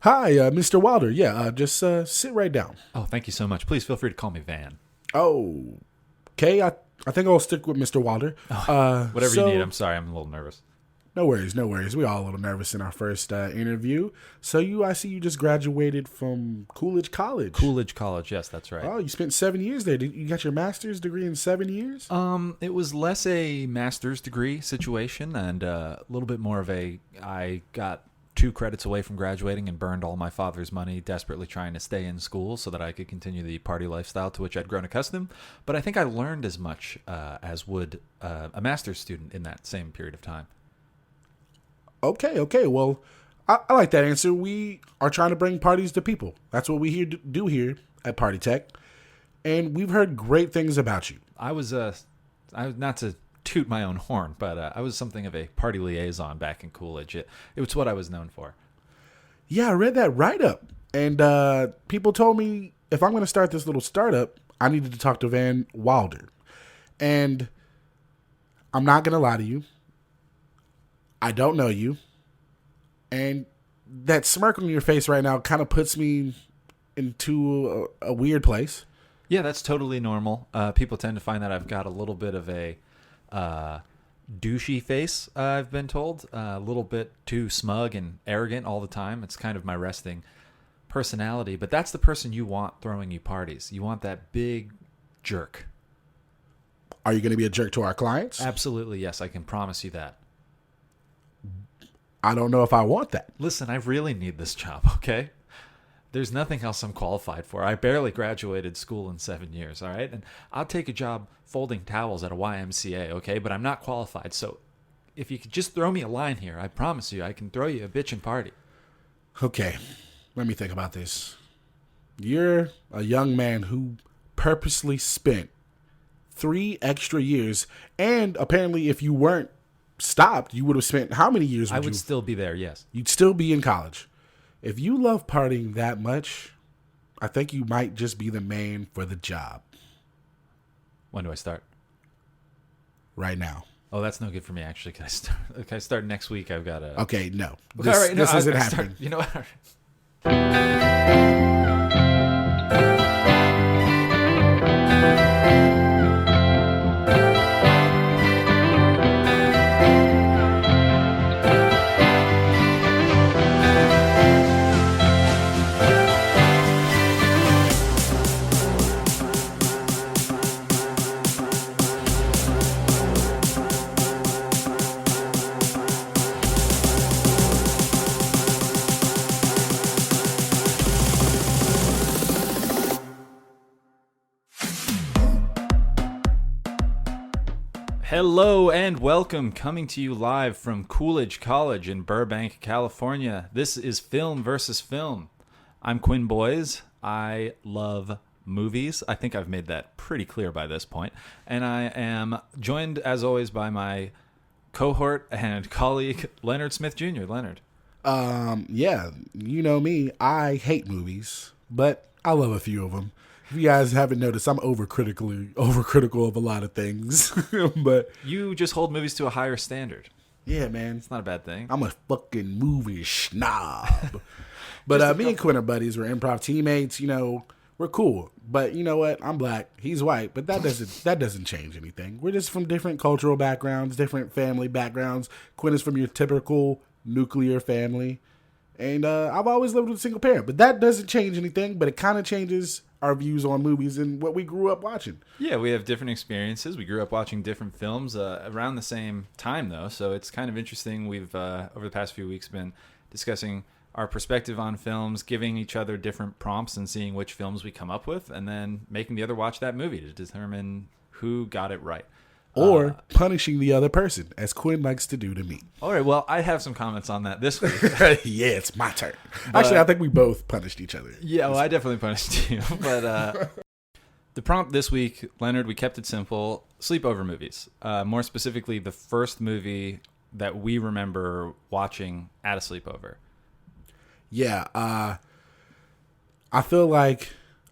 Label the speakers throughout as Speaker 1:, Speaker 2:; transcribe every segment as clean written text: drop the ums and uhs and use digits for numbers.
Speaker 1: Hi, Mr. Wilder. Yeah, just sit right down.
Speaker 2: Oh, thank you so much. Please feel free to call me Van.
Speaker 1: Oh, okay. I think I'll stick with Mr. Wilder.
Speaker 2: Whatever you need. I'm sorry. I'm a little nervous.
Speaker 1: No worries, no worries. We all a little nervous in our first interview. I see you just graduated from Coolidge College.
Speaker 2: Coolidge College. Yes, that's right.
Speaker 1: Oh, you spent 7 years there. You got your master's degree in 7 years?
Speaker 2: It was less a master's degree situation and a little bit more of I got 2 credits away from graduating and burned all my father's money desperately trying to stay in school so that I could continue the party lifestyle to which I'd grown accustomed. But I think I learned as much as would a master's student in that same period of time.
Speaker 1: Okay. Well, I like that answer. We are trying to bring parties to people. That's what we do here at Party Tech. And we've heard great things about you.
Speaker 2: I was not to toot my own horn, but I was something of a party liaison back in Coolidge. It was what I was known for.
Speaker 1: Yeah, I read that write-up. And people told me if I'm going to start this little startup, I needed to talk to Van Wilder. And I'm not going to lie to you. I don't know you. And that smirk on your face right now kind of puts me into a weird place.
Speaker 2: Yeah, that's totally normal. People tend to find that I've got a little bit of a douchey face, I've been told. A little bit too smug and arrogant all the time. It's kind of my resting personality. But that's the person you want throwing you parties. You want that big jerk.
Speaker 1: Are you going to be a jerk to our clients?
Speaker 2: Absolutely, yes. I can promise you that.
Speaker 1: I don't know if I want that.
Speaker 2: Listen, I really need this job, okay? There's nothing else I'm qualified for. I barely graduated school in 7 years, all right? And I'll take a job folding towels at a YMCA, okay? But I'm not qualified. So if you could just throw me a line here, I promise you I can throw you a bitchin' party.
Speaker 1: Okay, let me think about this. You're a young man who purposely spent 3 extra years, and apparently if you weren't stopped, you would have spent how many years?
Speaker 2: I would still be there, yes.
Speaker 1: You'd still be in college. If you love partying that much, I think you might just be the man for the job.
Speaker 2: When do I start?
Speaker 1: Right now.
Speaker 2: Oh, that's no good for me, actually. Can I start next week? I've got a...
Speaker 1: Okay, no.
Speaker 2: Okay, all right,
Speaker 1: this isn't happening.
Speaker 2: You know what? Hello and welcome, coming to you live from Coolidge College in Burbank, California. This is Film versus Film. I'm Quinn Boys. I love movies. I think I've made that pretty clear by this point. And I am joined, as always, by my cohort and colleague, Leonard Smith Jr. Leonard.
Speaker 1: Yeah, you know me. I hate movies, but I love a few of them. If you guys haven't noticed, I'm overcritical of a lot of things. But
Speaker 2: you just hold movies to a higher standard.
Speaker 1: Yeah, man.
Speaker 2: It's not a bad thing.
Speaker 1: I'm a fucking movie snob. But me and Quinn are buddies. We're improv teammates. You know, we're cool. But you know what? I'm black. He's white. But that doesn't change anything. We're just from different cultural backgrounds, different family backgrounds. Quinn is from your typical nuclear family. And I've always lived with a single parent. But that doesn't change anything. But it kind of changes our views on movies and what we grew up watching.
Speaker 2: Yeah, we have different experiences. We grew up watching different films around the same time, though. So it's kind of interesting. We've, over the past few weeks, been discussing our perspective on films, giving each other different prompts and seeing which films we come up with, and then making the other watch that movie to determine who got it right.
Speaker 1: Or punishing the other person, as Quinn likes to do to me.
Speaker 2: All right, well, I have some comments on that this week.
Speaker 1: Yeah, it's my turn. Actually, I think we both punished each other.
Speaker 2: Yeah, well, I definitely punished you. But the prompt this week, Leonard, we kept it simple. Sleepover movies. More specifically, the first movie that we remember watching at a sleepover.
Speaker 1: Yeah, I feel like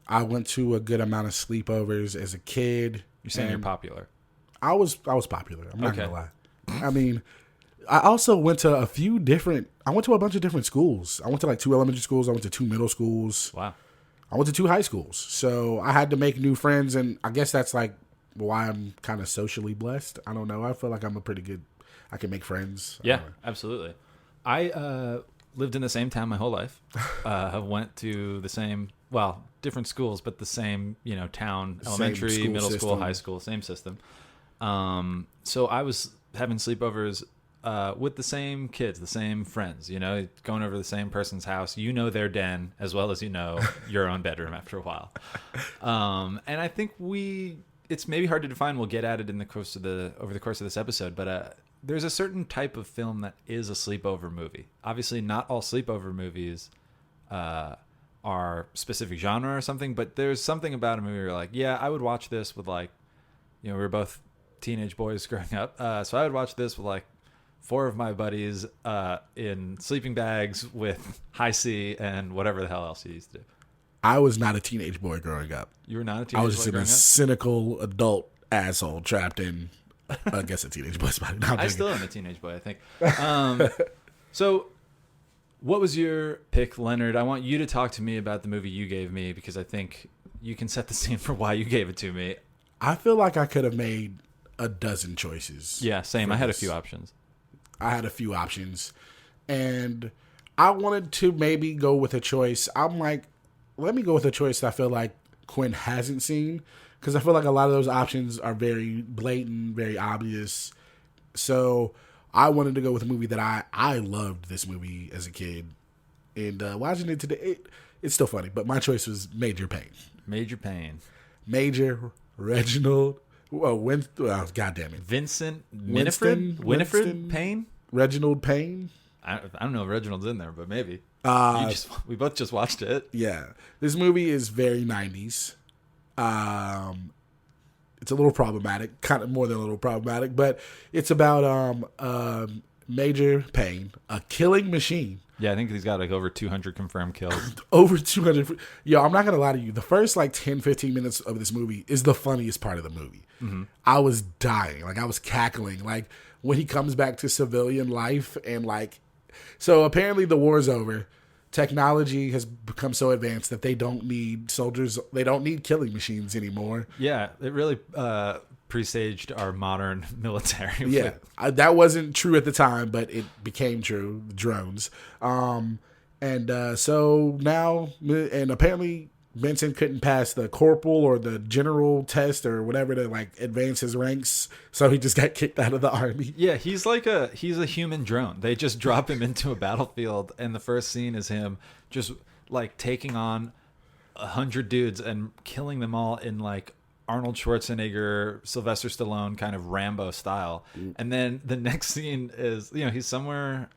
Speaker 1: I went to a good amount of sleepovers as a kid.
Speaker 2: You're saying you're popular.
Speaker 1: I was popular. I'm not gonna lie. I mean, I also went to I went to a bunch of different schools. I went to like 2 elementary schools. I went to 2 middle schools.
Speaker 2: Wow.
Speaker 1: I went to 2 high schools. So I had to make new friends. And I guess that's like why I'm kind of socially blessed. I don't know. I feel like I can make friends.
Speaker 2: Yeah, absolutely. I lived in the same town my whole life. Went to the same, different schools, but the same, town, elementary, middle school, high school, same system. So I was having sleepovers with the same kids, the same friends, going over to the same person's house. Their den as well as your own bedroom after a while. And I think it's maybe hard to define. We'll get at it over the course of this episode, but there's a certain type of film that is a sleepover movie. Obviously, not all sleepover movies are specific genre or something, but there's something about a movie where you're like, yeah, I would watch this with we were both teenage boys growing up, so I would watch this with 4 of my buddies in sleeping bags with high C and whatever the hell else you used to do.
Speaker 1: I was not a teenage boy growing up.
Speaker 2: You were not a teenage boy.
Speaker 1: I was just a cynical adult asshole trapped in, I guess, a teenage boy's body. No,
Speaker 2: I still am a teenage boy, I think. So, what was your pick, Leonard? I want you to talk to me about the movie you gave me because I think you can set the scene for why you gave it to me.
Speaker 1: I feel like I could have made a dozen choices.
Speaker 2: Yeah, same. I had a few options.
Speaker 1: And I wanted to maybe go with a choice. I'm like, let me go with a choice that I feel like Quinn hasn't seen, because I feel like a lot of those options are very blatant, very obvious. So I wanted to go with a movie that I loved this movie as a kid. And watching it today, it's still funny, but my choice was Major Payne.
Speaker 2: Major Payne.
Speaker 1: Major Reginald. God damn it.
Speaker 2: Vincent Winifred Payne?
Speaker 1: Reginald Payne?
Speaker 2: I don't know if Reginald's in there, but maybe. We both just watched it.
Speaker 1: Yeah. This movie is very 90s. It's a little problematic, kind of more than a little problematic, but it's about Major Payne, a killing machine.
Speaker 2: Yeah, I think he's got over 200 confirmed kills.
Speaker 1: Over 200. Yo, I'm not going to lie to you. The first 10, 15 minutes of this movie is the funniest part of the movie. Mm-hmm. I was dying. I was cackling. When he comes back to civilian life and so apparently the war's over. Technology has become so advanced that they don't need soldiers. They don't need killing machines anymore.
Speaker 2: Yeah, it really presaged our modern military.
Speaker 1: Yeah, that wasn't true at the time, but it became true. Drones. So now, and apparently Benson couldn't pass the corporal or the general test or whatever to advance his ranks, so he just got kicked out of the army.
Speaker 2: Yeah, he's a human drone. They just drop him into a battlefield, and the first scene is him just taking on 100 dudes and killing them all in Arnold Schwarzenegger, Sylvester Stallone kind of Rambo style. And then the next scene is he's somewhere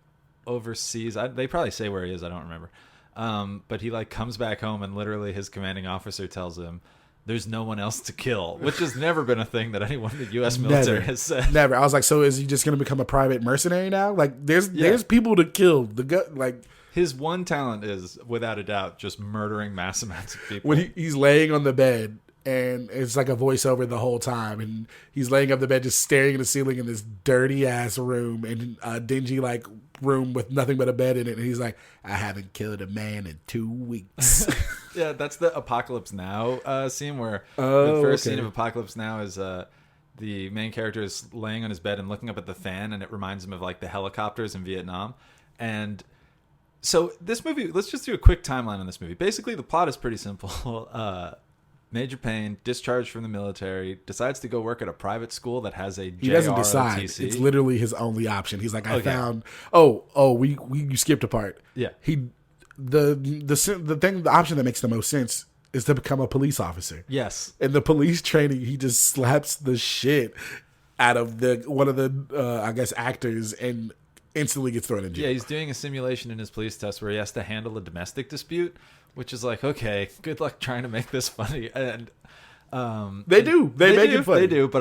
Speaker 2: overseas. They probably say where he is. I don't remember. But he comes back home and literally his commanding officer tells him there's no one else to kill, which has never been a thing that anyone in the U.S. military has said.
Speaker 1: Never. I was like, so is he just going to become a private mercenary now? There's people to kill.
Speaker 2: His one talent is, without a doubt, just murdering mass amounts of people.
Speaker 1: When he's laying on the bed and it's a voiceover the whole time, and he's laying up the bed just staring at the ceiling in this dirty ass room and a dingy room with nothing but a bed in it, and he's like, I haven't killed a man in 2 weeks.
Speaker 2: Yeah, that's the Apocalypse Now scene where the first scene of Apocalypse Now is the main character is laying on his bed and looking up at the fan, and it reminds him of the helicopters in Vietnam. And so this movie, let's just do a quick timeline on this movie. Basically, the plot is pretty simple. Major Payne, discharged from the military, decides to go work at a private school that has a JROTC. He doesn't decide.
Speaker 1: It's literally his only option. He's like, found. You skipped a part.
Speaker 2: Yeah.
Speaker 1: The option that makes the most sense is to become a police officer.
Speaker 2: Yes.
Speaker 1: In the police training, he just slaps the shit out of one of the actors and instantly gets thrown in jail.
Speaker 2: Yeah, he's doing a simulation in his police test where he has to handle a domestic dispute, which is okay, good luck trying to make this funny. And
Speaker 1: they make it funny.
Speaker 2: They do, but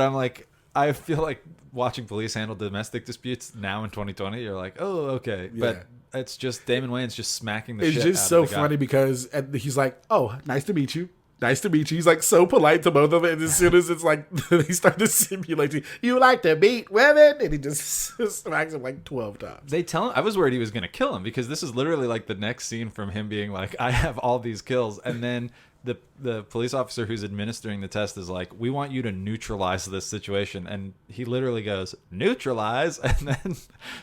Speaker 2: I feel like watching police handle domestic disputes now in 2020, you're like, oh, okay. Yeah. But it's just Damon Wayans just smacking the shit out of the guy.
Speaker 1: It's just so funny because he's like, oh, nice to meet you. nice to meet you. He's like so polite to both of them. And as soon as it's like, they start to simulate, you like to meet women? And he just smacks him like 12 times.
Speaker 2: They tell him, I was worried he was going to kill him because this is literally like the next scene from him being like, I have all these kills. And then the police officer who's administering the test is like, we want you to neutralize this situation. And he literally goes, neutralize? And then,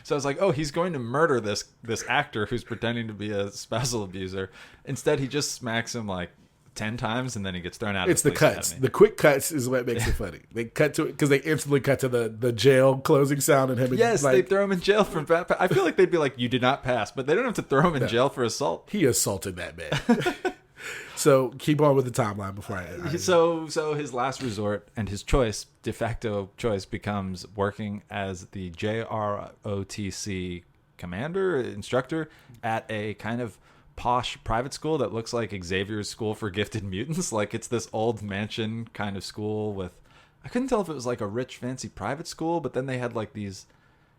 Speaker 2: so I was like, oh, he's going to murder this actor who's pretending to be a spousal abuser. Instead, he just smacks him like 10 times and then he gets thrown out.
Speaker 1: It's the cuts. The quick cuts is what makes it funny. They cut to it because they instantly cut to the jail closing sound and him.
Speaker 2: Yes,
Speaker 1: like,
Speaker 2: they throw him in jail for I feel like they'd be like, you did not pass, but they don't have to throw him in jail for assault.
Speaker 1: He assaulted that man. So keep on with the timeline before I
Speaker 2: So his last resort and his choice, de facto choice, becomes working as the JROTC instructor at a kind of posh private school that looks like Xavier's School for Gifted Mutants. Like it's this old mansion kind of school with, I couldn't tell if it was like a rich fancy private school, but then they had like these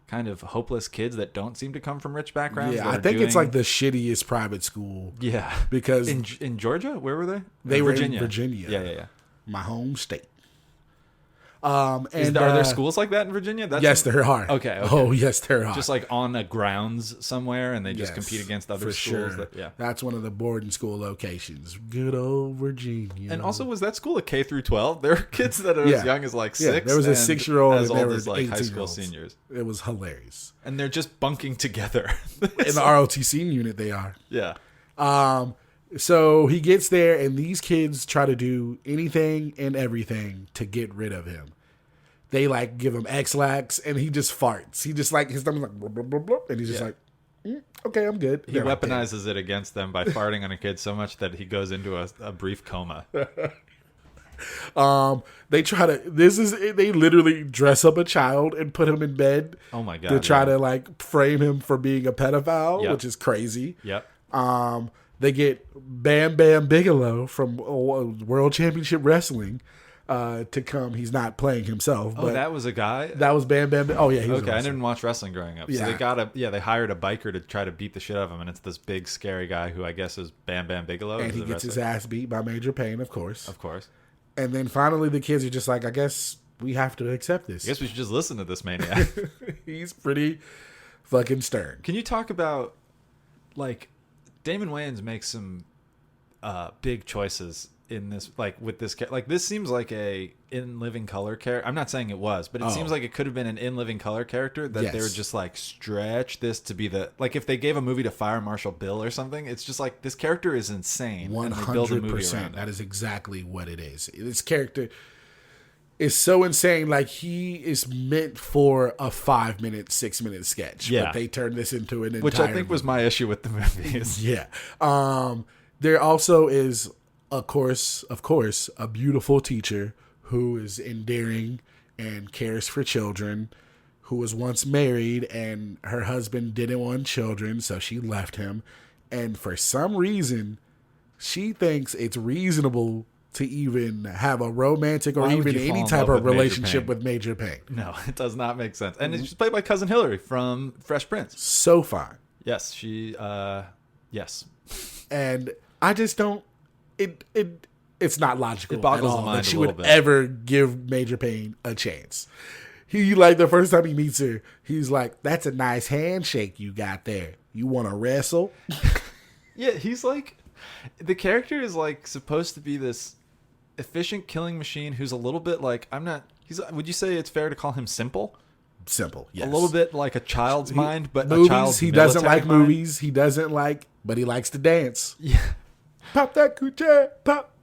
Speaker 2: kind of hopeless kids that don't seem to come from rich backgrounds.
Speaker 1: Yeah, I think it's like the shittiest private school.
Speaker 2: Yeah,
Speaker 1: because
Speaker 2: in Georgia, where were they?
Speaker 1: They were in Virginia.
Speaker 2: Yeah.
Speaker 1: My home state.
Speaker 2: Are there schools like that in Virginia?
Speaker 1: Yes, there are.
Speaker 2: Okay.
Speaker 1: Oh, yes, there are.
Speaker 2: Just like on a grounds somewhere, and they just compete against other schools.
Speaker 1: Sure. That's one of the boarding school locations. Good old Virginia.
Speaker 2: And also, was that school a K through 12? There were kids that are as young as like 6.
Speaker 1: Yeah, there was a 6-year-old
Speaker 2: as
Speaker 1: and
Speaker 2: old
Speaker 1: there
Speaker 2: as
Speaker 1: were
Speaker 2: like high
Speaker 1: 18
Speaker 2: school seniors.
Speaker 1: It was hilarious.
Speaker 2: And they're just bunking together.
Speaker 1: In the ROTC unit, they are.
Speaker 2: Yeah.
Speaker 1: So he gets there, and these kids try to do anything and everything to get rid of him. They like give him X-Lax, and he just farts. He just like his stomach's like blah, blah, blah, blah, and he's just like, okay, I'm good.
Speaker 2: He weaponizes it against them by farting on a kid so much that he goes into a brief coma.
Speaker 1: They literally dress up a child and put him in bed.
Speaker 2: Oh my God.
Speaker 1: To try to like frame him for being a pedophile,
Speaker 2: Yep.
Speaker 1: which is crazy.
Speaker 2: Yep.
Speaker 1: They get Bam Bam Bigelow from World Championship Wrestling to come. He's not playing himself.
Speaker 2: Oh,
Speaker 1: but
Speaker 2: that was a guy?
Speaker 1: That was Bam Bam. Oh, yeah. He was
Speaker 2: okay, I didn't watch wrestling growing up.
Speaker 1: Yeah.
Speaker 2: So they hired a biker to try to beat the shit out of him, and it's this big, scary guy who I guess is Bam Bam Bigelow.
Speaker 1: And he gets his ass beat by Major Payne, of course.
Speaker 2: Of course.
Speaker 1: And then finally the kids are just like, I guess we have to accept this.
Speaker 2: I guess we should just listen to this maniac.
Speaker 1: He's pretty fucking stern.
Speaker 2: Can you talk about, like, Damon Wayans makes some big choices in this, like with this, like this seems like a In Living Color character. I'm not saying it was, but it seems like it could have been an In Living Color character that they were just like stretch this to be the, like if they gave a movie to Fire Marshal Bill or something, it's just like this character is insane.
Speaker 1: 100%. That is exactly what it is. This character is so insane. Like he is meant for a 5-minute, 6-minute sketch.
Speaker 2: Yeah.
Speaker 1: But they turned this into an entire
Speaker 2: which I think
Speaker 1: movie.
Speaker 2: was my issue with the movies.
Speaker 1: Yeah. There also is, of course, a beautiful teacher who is endearing and cares for children, who was once married and her husband didn't want children, so she left him. And for some reason, she thinks it's reasonable to even have a romantic or even any type of relationship with Major Payne.
Speaker 2: No, it does not make sense. And it's played by Cousin Hillary from Fresh Prince.
Speaker 1: So fine.
Speaker 2: Yes, she, yes.
Speaker 1: And I just don't, it's not logical
Speaker 2: It boggles
Speaker 1: at all
Speaker 2: the mind
Speaker 1: that she
Speaker 2: a little
Speaker 1: would
Speaker 2: bit.
Speaker 1: ever give Major Payne a chance. He, like, the first time he meets her, he's like, that's a nice handshake you got there. You want to wrestle?
Speaker 2: Yeah, he's like, the character is like supposed to be this efficient killing machine who's a little bit like, would you say it's fair to call him simple?
Speaker 1: Simple, yes.
Speaker 2: A little bit like a child's mind, but
Speaker 1: movies,
Speaker 2: a child's
Speaker 1: he doesn't like
Speaker 2: mind.
Speaker 1: movies. He doesn't like, but he likes to dance.
Speaker 2: Yeah.
Speaker 1: Pop that coochie, pop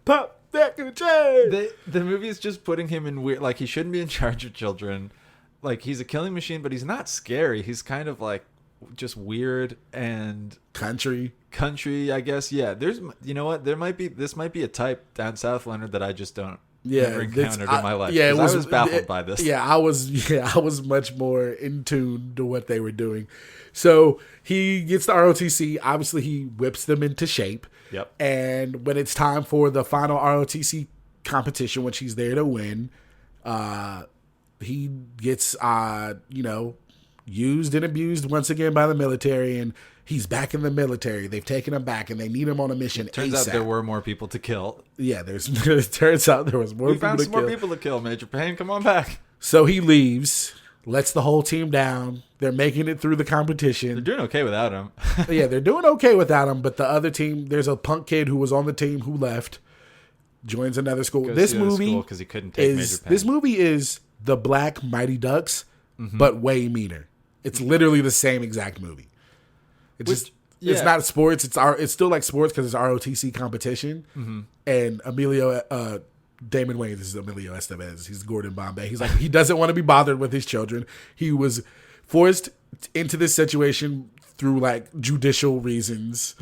Speaker 1: that coochie.
Speaker 2: The movie is just putting him in weird, like he shouldn't be in charge of children. Like he's a killing machine, but he's not scary. He's kind of like just weird and
Speaker 1: country,
Speaker 2: I guess. Yeah, there's, you know what? This might be a type down south, Leonard, that I just don't never encountered in my life.
Speaker 1: Yeah,
Speaker 2: I was baffled by this.
Speaker 1: Yeah, I was much more in tune to what they were doing. So he gets the ROTC. Obviously, he whips them into shape.
Speaker 2: Yep.
Speaker 1: And when it's time for the final ROTC competition, which he's there to win, he gets, used and abused once again by the military, and He's back in the military. They've taken him back, and they need him on a mission.
Speaker 2: Turns
Speaker 1: ASAP.
Speaker 2: out there were more people to kill.
Speaker 1: Yeah, it turns out there was more
Speaker 2: We found some more people to kill, Major Payne. Come on back.
Speaker 1: So he leaves, lets the whole team down. They're making it through the competition.
Speaker 2: They're doing okay without him.
Speaker 1: Yeah, they're doing okay without him, but the other team, there's a punk kid who was on the team who left, joins another school. This movie
Speaker 2: because he couldn't take Major Payne.
Speaker 1: This movie is the Black Mighty Ducks, but way meaner. It's literally the same exact movie. It's not sports. It's still like sports because it's ROTC competition. And Damon Wayans is Emilio Estevez. He's Gordon Bombay. He's like, he doesn't want to be bothered with his children. He was forced into this situation through like judicial reasons.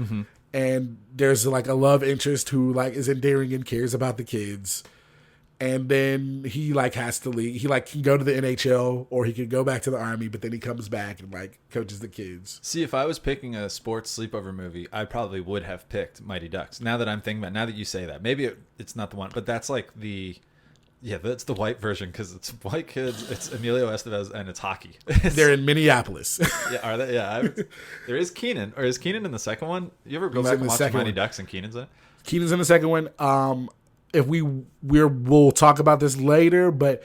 Speaker 1: And there's like a love interest who like is endearing and cares about the kids. And then he like has to leave. He like can go to the NHL or he can go back to the Army, but then he comes back and like coaches the kids.
Speaker 2: See, if I was picking a sports sleepover movie, I probably would have picked Mighty Ducks. Now that I'm thinking about, now that you say that, maybe it's not the one, but that's like that's the white version because it's white kids, it's Emilio Estevez, and it's hockey.
Speaker 1: They're in Minneapolis.
Speaker 2: Yeah, are they? Yeah, there is Keenan, or is Keenan in the second one? You ever go back and watch Mighty Ducks and Keenan's in it?
Speaker 1: Keenan's in the second one. If we'll talk about this later, but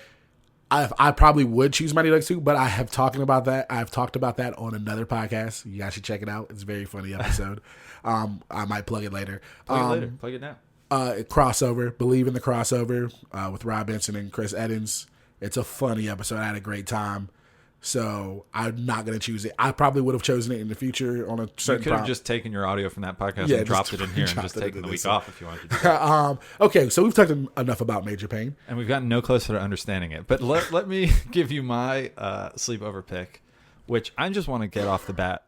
Speaker 1: I probably would choose Mighty Ducks too. But I have talked about that. I've talked about that on another podcast. You guys should check it out. It's a very funny episode. I might plug it later.
Speaker 2: Plug it now.
Speaker 1: Crossover. Believe in the Crossover with Rob Benson and Chris Edens. It's a funny episode. I had a great time. So I'm not going to choose it. I probably would have chosen it in the future on a certain.
Speaker 2: You could have just taken your audio from that podcast and dropped it in here and just taken the week off if you wanted to do that.
Speaker 1: Okay, so we've talked enough about Major Payne.
Speaker 2: And we've gotten no closer to understanding it. But let me give you my sleepover pick, which I just want to get off the bat.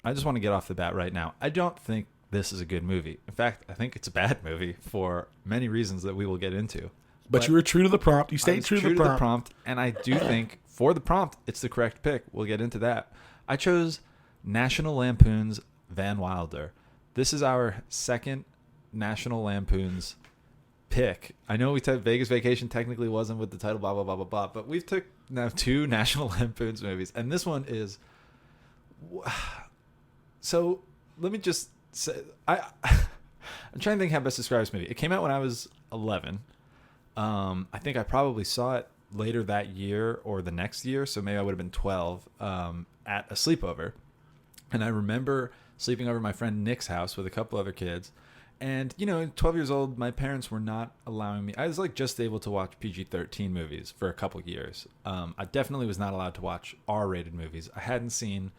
Speaker 2: Right now. I don't think this is a good movie. In fact, I think it's a bad movie for many reasons that we will get into.
Speaker 1: But you were true to the prompt. You stayed true to the prompt.
Speaker 2: And I do think for the prompt, it's the correct pick. We'll get into that. I chose National Lampoon's Van Wilder. This is our second National Lampoon's pick. I know we took Vegas Vacation technically wasn't with the title blah, blah, blah, blah, blah, but we've took now 2 National Lampoon's movies. And this one is... So let me just say... I'm trying to think how best to describe this movie. It came out when I was 11. I think I probably saw it later that year or the next year, so maybe I would have been 12 at a sleepover. And I remember sleeping over at my friend Nick's house with a couple other kids. And, 12 years old, my parents were not allowing me. I was like just able to watch PG-13 movies for a couple years. I definitely was not allowed to watch R-rated movies. I hadn't seen,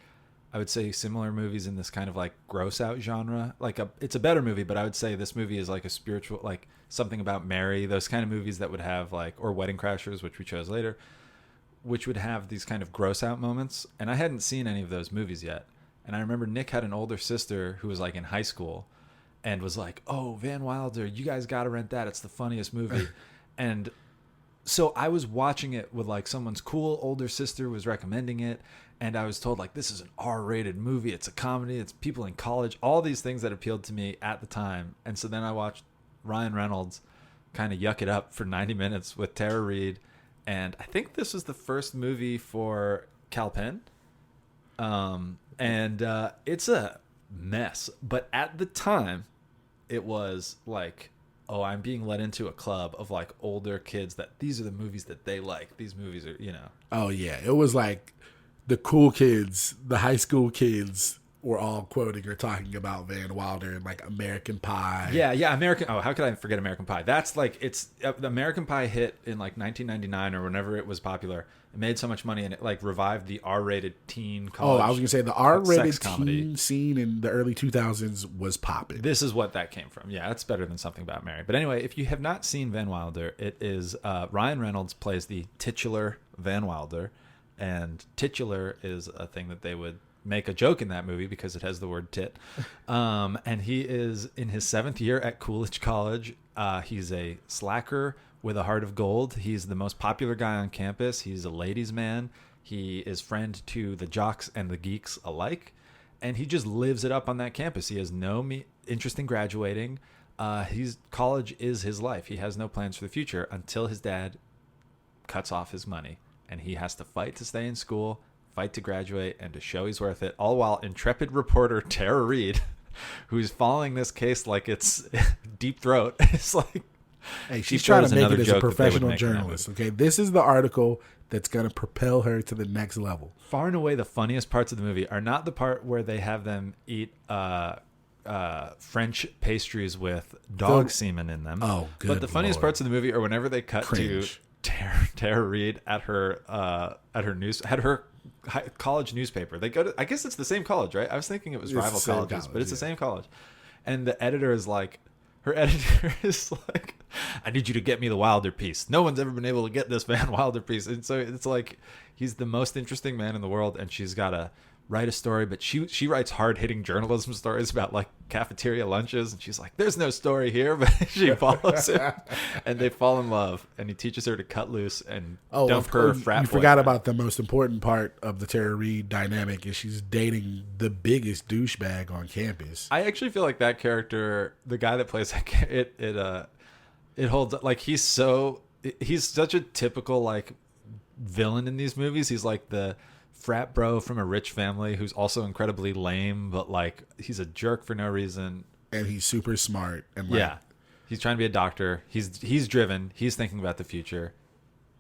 Speaker 2: I would say, similar movies in this kind of like gross out genre. It's a better movie, but I would say this movie is like a spiritual, like Something About Mary, those kind of movies that would have like, or Wedding Crashers, which we chose later, which would have these kind of gross out moments. And I hadn't seen any of those movies yet. And I remember Nick had an older sister who was like in high school and was like, "Oh, Van Wilder, you guys got to rent that. It's the funniest movie." And so I was watching it with like someone's cool older sister was recommending it. And I was told like, this is an R-rated movie. It's a comedy. It's people in college, all these things that appealed to me at the time. And so then I watched Ryan Reynolds kind of yuck it up for 90 minutes with Tara Reid. And I think this was the first movie for Kal Penn. It's a mess. But at the time, it was like, oh, I'm being led into a club of like older kids that these are the movies that they like. These movies are,
Speaker 1: Oh, yeah. It was like the cool kids, the high school kids were all quoting or talking about Van Wilder and like American Pie.
Speaker 2: Yeah, American. Oh, how could I forget American Pie? That's like the American Pie hit in like 1999 or whenever it was popular. It made so much money and it like revived the R-rated teen college.
Speaker 1: Oh, I was gonna say the R-rated teen scene in the early 2000s was popping.
Speaker 2: This is what that came from. Yeah, it's better than Something About Mary. But anyway, if you have not seen Van Wilder, it is Ryan Reynolds plays the titular Van Wilder, and titular is a thing that they would make a joke in that movie because it has the word tit. And he is in his 7th year at Coolidge College. He's a slacker with a heart of gold. He's the most popular guy on campus. He's a ladies' man. He is friend to the jocks and the geeks alike. And he just lives it up on that campus. He has no interest in graduating. College is his life. He has no plans for the future until his dad cuts off his money. And he has to fight to stay in school, fight to graduate, and to show he's worth it, all while intrepid reporter Tara Reid, who's following this case like it's Deep Throat, is like,
Speaker 1: hey, she's trying to make it as a professional journalist. Okay, this is the article that's going to propel her to the next level.
Speaker 2: Far and away, the funniest parts of the movie are not the part where they have them eat French pastries with dog semen in them.
Speaker 1: Oh, good
Speaker 2: But the funniest
Speaker 1: Lord.
Speaker 2: parts of the movie are whenever they cut
Speaker 1: Cringe.
Speaker 2: to Tara Reid at her college newspaper. They go to, I guess it's the same college, right? I was thinking it was rival colleges, but it's the same college. And the editor is like, her editor is like, I need you to get me the Wilder piece. No one's ever been able to get this Van Wilder piece. And so it's like, he's the most interesting man in the world, and she's got to write a story, but she writes hard-hitting journalism stories about like cafeteria lunches, and she's like, there's no story here, but she follows him, and they fall in love, and he teaches her to cut loose and dump her frat
Speaker 1: You
Speaker 2: boyfriend.
Speaker 1: forgot about the most important part of the Tara Reid dynamic is she's dating the biggest douchebag on campus.
Speaker 2: I actually feel like that character, the guy that plays that, it holds up. Like he's such a typical like villain in these movies. He's like the frat bro from a rich family who's also incredibly lame, but like he's a jerk for no reason.
Speaker 1: And he's super smart. And like,
Speaker 2: Yeah, he's trying to be a doctor. He's driven. He's thinking about the future.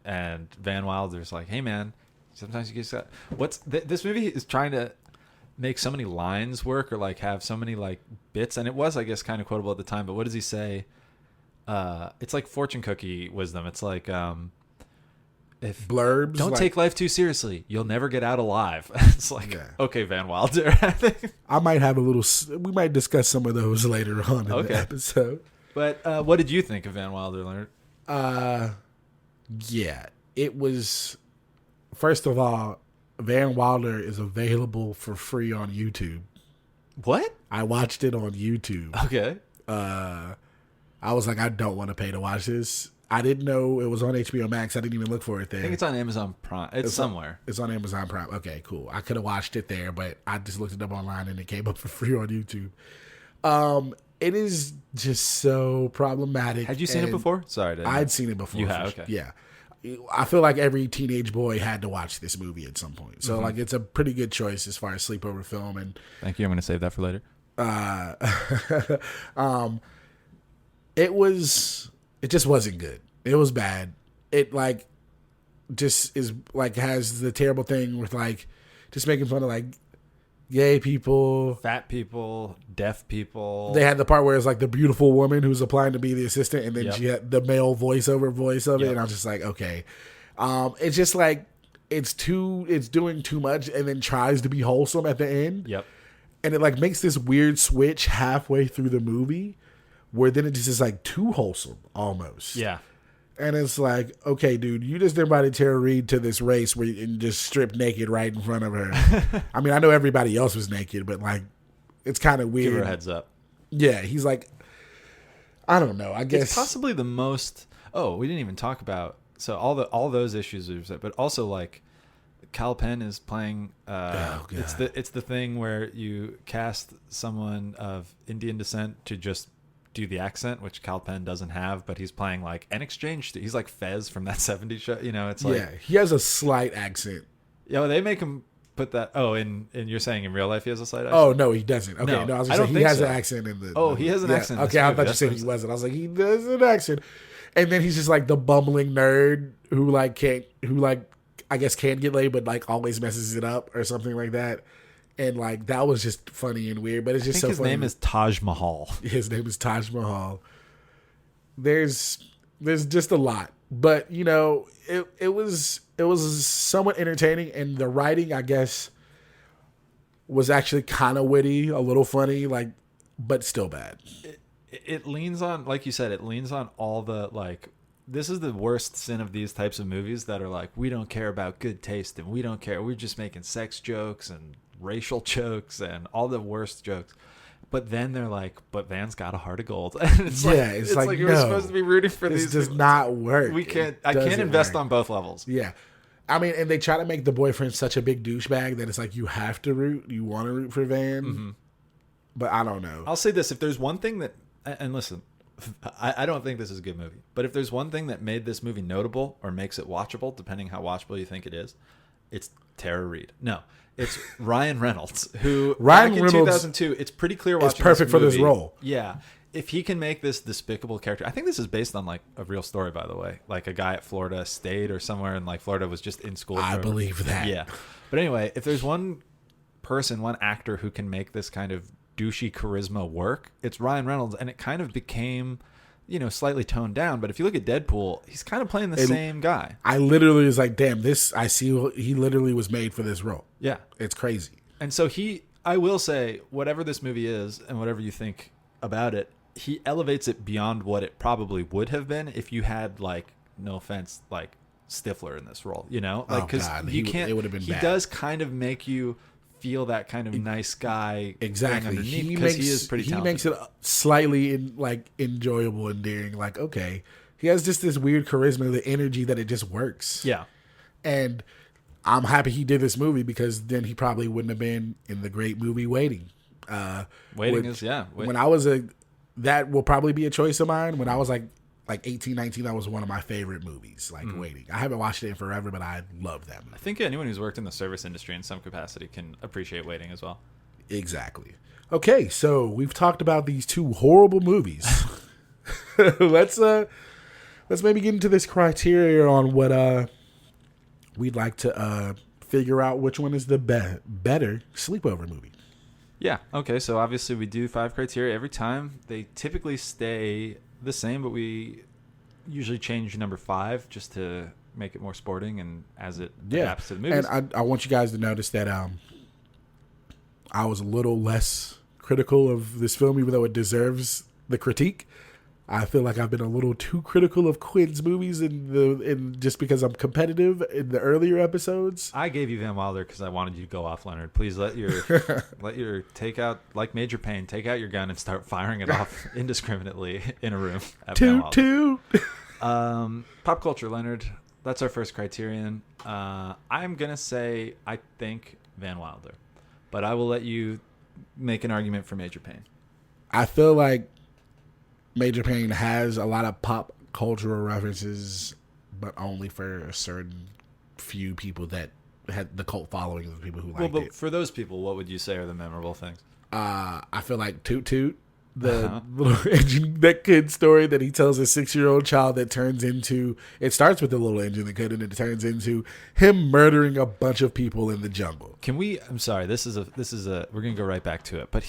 Speaker 2: And Van Wilder's like, hey man, sometimes you just got this movie is trying to make so many lines work, or like have so many like bits, and it was, I guess, kind of quotable at the time. But what does he say? It's like fortune cookie wisdom. It's like if
Speaker 1: blurbs.
Speaker 2: Don't
Speaker 1: like,
Speaker 2: take life too seriously. You'll never get out alive. It's like,
Speaker 1: Yeah.
Speaker 2: Okay, Van Wilder. I think.
Speaker 1: I might have a little. We might discuss some of those later on in the episode.
Speaker 2: But what did you think of Van Wilder, Leonard?
Speaker 1: Yeah, it was. First of all, Van Wilder is available for free on YouTube.
Speaker 2: What?
Speaker 1: I watched it on YouTube.
Speaker 2: Okay.
Speaker 1: I was like, I don't want to pay to watch this. I didn't know it was on HBO Max. I didn't even look for it there.
Speaker 2: I think it's on Amazon Prime. It's somewhere.
Speaker 1: It's on Amazon Prime. Okay, cool. I could have watched it there, but I just looked it up online and it came up for free on YouTube. It is just so problematic.
Speaker 2: Had you seen it before? Sorry,
Speaker 1: I'd seen it before.
Speaker 2: You have? Okay.
Speaker 1: Yeah. I feel like every teenage boy had to watch this movie at some point. So, like, it's a pretty good choice as far as sleepover film. And
Speaker 2: Thank you. I'm going to save that for later.
Speaker 1: It just wasn't good. It was bad. It like just is like has the terrible thing with like just making fun of like gay people,
Speaker 2: Fat people, deaf people.
Speaker 1: They had the part where it's like the beautiful woman who's applying to be the assistant, and then she had the male voiceover voice of it, and I was just like, okay, it's just like it's doing too much, and then tries to be wholesome at the end.
Speaker 2: Yep.
Speaker 1: And it like makes this weird switch halfway through the movie, where then it just is like too wholesome almost.
Speaker 2: Yeah.
Speaker 1: And it's like, okay, dude, you just invited Tara Reid to this race where you just stripped naked right in front of her. I mean, I know everybody else was naked, but like, it's kind of weird.
Speaker 2: Give her a heads up.
Speaker 1: Yeah, he's like, I don't know. I guess
Speaker 2: It's possibly the most. Oh, we didn't even talk about. So all those issues are, but also like, Cal Penn is playing. It's the thing where you cast someone of Indian descent to just do the accent, which Cal Penn doesn't have, but he's playing like an exchange. He's like Fez from that '70s show. You know, it's like
Speaker 1: he has a slight accent.
Speaker 2: Yeah, well, they make him put that. Oh, and you're saying in real life he has a slight accent?
Speaker 1: Oh no, he doesn't. Okay,
Speaker 2: No,
Speaker 1: no I was
Speaker 2: I
Speaker 1: gonna
Speaker 2: don't
Speaker 1: say he
Speaker 2: think
Speaker 1: has
Speaker 2: so.
Speaker 1: an accent in the.
Speaker 2: Oh, he has an accent in this
Speaker 1: Okay, I
Speaker 2: movie.
Speaker 1: thought you said he wasn't. I was like, he does an accent, and then he's just like the bumbling nerd who I guess can't get laid, but like always messes it up or something like that. And like that was just funny and weird, but it's just
Speaker 2: I think
Speaker 1: so
Speaker 2: his
Speaker 1: funny.
Speaker 2: name is Taj Mahal.
Speaker 1: His name is Taj Mahal. There's just a lot, but you know, it was somewhat entertaining, and the writing, I guess, was actually kind of witty, a little funny, like, but still bad.
Speaker 2: It leans on, like you said, it leans on all the like. This is the worst sin of these types of movies that are like, we don't care about good taste and we don't care. We're just making sex jokes and racial jokes and all the worst jokes. But then they're like, but Van's got a heart of gold. And it's like
Speaker 1: no,
Speaker 2: we're supposed to be rooting for
Speaker 1: this
Speaker 2: these.
Speaker 1: does not work.
Speaker 2: I can't invest on both levels.
Speaker 1: Yeah. I mean, and they try to make the boyfriend such a big douchebag that it's like you have to you want to root for Van. Mm-hmm. But I don't know.
Speaker 2: I'll say this. If there's one thing that, and listen, I don't think this is a good movie, but if there's one thing that made this movie notable or makes it watchable, depending how watchable you think it is It's Tara Reid. No, it's Ryan Reynolds, who
Speaker 1: Ryan
Speaker 2: back in
Speaker 1: Reynolds
Speaker 2: 2002, it's pretty clear watching
Speaker 1: is perfect for this
Speaker 2: movie.
Speaker 1: role.
Speaker 2: Yeah. If he can make this despicable character, I think this is based on like a real story, by the way. Like a guy at Florida State or somewhere in like Florida was just in school.
Speaker 1: I believe that.
Speaker 2: Yeah. But anyway, if there's one actor who can make this kind of douchey charisma work, it's Ryan Reynolds. And it kind of became, slightly toned down. But if you look at Deadpool, he's kind of playing the same guy.
Speaker 1: I literally was like, damn, I see he literally was made for this role.
Speaker 2: Yeah.
Speaker 1: It's crazy.
Speaker 2: And so I will say, whatever this movie is and whatever you think about it, he elevates it beyond what it probably would have been if you had, like, no offense, like Stifler in this role, like, because you can't. It would have been. He does kind of make you feel that kind of nice guy.
Speaker 1: Exactly.
Speaker 2: He is pretty talented.
Speaker 1: He makes it slightly enjoyable, endearing. Like, okay, he has just this weird charisma, the energy that it just works.
Speaker 2: Yeah. And
Speaker 1: I'm happy he did this movie because then he probably wouldn't have been in the great movie Waiting. When I was that will probably be a choice of mine. When I was like 18, 19, that was one of my favorite movies, Waiting. I haven't watched it in forever, but I love that movie.
Speaker 2: I think anyone who's worked in the service industry in some capacity can appreciate Waiting as well.
Speaker 1: Exactly. Okay, so we've talked about these two horrible movies. Let's maybe get into this criteria on what we'd like to figure out which one is the better sleepover movie.
Speaker 2: Yeah. Okay. So obviously we do 5 criteria every time. They typically stay the same, but we usually change number 5 just to make it more sporting and as it adapts to the movies.
Speaker 1: And I want you guys to notice that I was a little less critical of this film, even though it deserves the critique. I feel like I've been a little too critical of Quinn's movies in just because I'm competitive in the earlier episodes.
Speaker 2: I gave you Van Wilder because I wanted you to go off, Leonard. Please let your take out, like Major Payne, take out your gun and start firing it off indiscriminately in a room. At
Speaker 1: Toot.
Speaker 2: Pop culture, Leonard. That's our first criterion. I'm gonna say I think Van Wilder, but I will let you make an argument for Major Payne.
Speaker 1: I feel like Major Payne has a lot of pop cultural references, but only for a certain few people that had the cult following of the people who liked it.
Speaker 2: For those people, what would you say are the memorable things?
Speaker 1: I feel like Toot Toot, the little engine that kid story that he tells a 6-year-old child that turns into, it starts with the little engine that kid and it turns into him murdering a bunch of people in the jungle.
Speaker 2: I'm sorry, this is we're going to go right back to it. But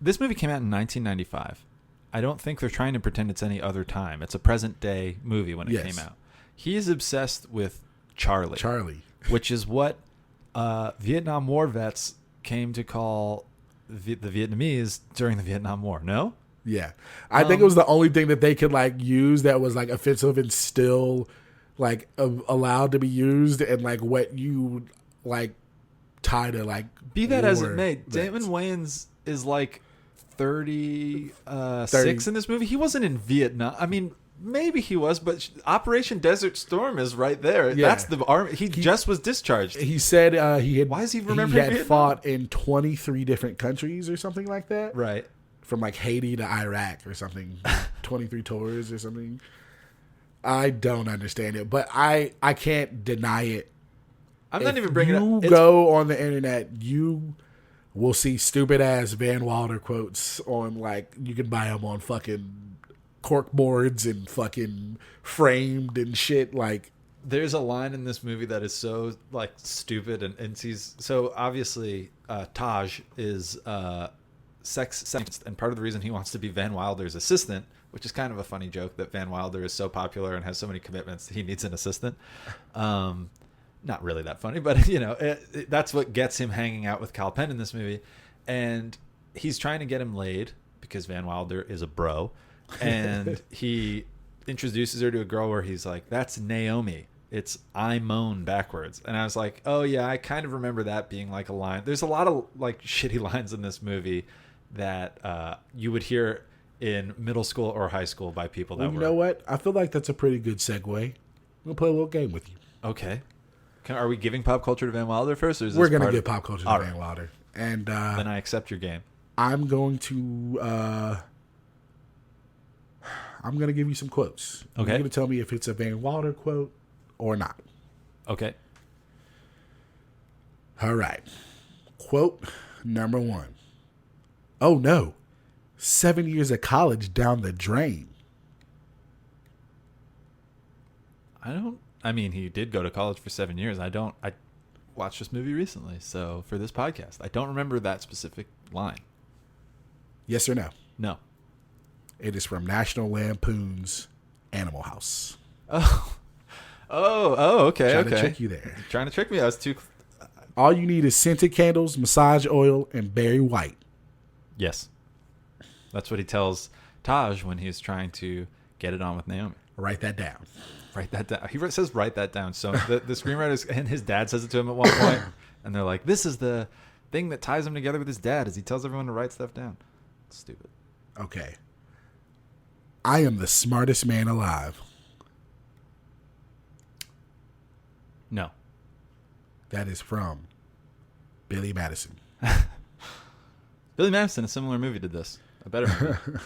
Speaker 2: this movie came out in 1995. I don't think they're trying to pretend it's any other time. It's a present day movie when it came out. He is obsessed with Charlie, which is what Vietnam War vets came to call the Vietnamese during the Vietnam War. No?
Speaker 1: Yeah. I think it was the only thing that they could use that was offensive and still allowed to be used and what you tie to
Speaker 2: be that
Speaker 1: war
Speaker 2: as it may,
Speaker 1: vets.
Speaker 2: Damon Wayans is 36 in this movie. He wasn't in Vietnam. I mean, maybe he was, but Operation Desert Storm is right there. Yeah. That's the army. He just was discharged.
Speaker 1: He said he had.
Speaker 2: Why is he remembering?
Speaker 1: He had fought in 23 different countries or something like that.
Speaker 2: Right.
Speaker 1: From Haiti to Iraq or something. 23 tours or something. I don't understand it, but I can't deny it.
Speaker 2: I'm not even bringing it up.
Speaker 1: You go on the internet, you will see stupid ass Van Wilder quotes on you can buy them on fucking cork boards and fucking framed and shit.
Speaker 2: There's a line in this movie that is so stupid and so obviously Taj is sex and part of the reason he wants to be Van Wilder's assistant, which is kind of a funny joke that Van Wilder is so popular and has so many commitments he needs an assistant. Not really that funny, but that's what gets him hanging out with Kal Penn in this movie, and he's trying to get him laid because Van Wilder is a bro, and he introduces her to a girl where he's like, "That's Naomi. It's I moan backwards," and I was like, "Oh yeah, I kind of remember that being a line." There's a lot of shitty lines in this movie that you would hear in middle school or high school by people that
Speaker 1: you know what? I feel like that's a pretty good segue. We'll play a little game with you.
Speaker 2: Okay. Are we giving pop culture to Van Wilder first? Or is
Speaker 1: We're going to give pop culture to Van Wilder. And
Speaker 2: then I accept your game.
Speaker 1: I'm going to give you some quotes.
Speaker 2: Okay.
Speaker 1: You're going to tell me if it's a Van Wilder quote or not.
Speaker 2: Okay.
Speaker 1: All right. Quote number 1. Oh no, 7 years of college down the drain.
Speaker 2: I mean, he did go to college for 7 years. I watched this movie recently, so for this podcast, I don't remember that specific line.
Speaker 1: Yes or no?
Speaker 2: No.
Speaker 1: It is from National Lampoon's Animal House.
Speaker 2: Okay.
Speaker 1: Trying to trick you there.
Speaker 2: Trying to trick me. I was too.
Speaker 1: All you need is scented candles, massage oil, and Barry White.
Speaker 2: Yes. That's what he tells Taj when he's trying to get it on with Naomi.
Speaker 1: Write that down.
Speaker 2: Write that down. He says write that down. So the screenwriters and his dad says it to him at one point, and they're like, this is the thing that ties him together with his dad, is he tells everyone to write stuff down. It's stupid.
Speaker 1: Okay. I am the smartest man alive.
Speaker 2: No.
Speaker 1: That is from Billy Madison.
Speaker 2: Billy Madison, a similar movie to this. A better movie.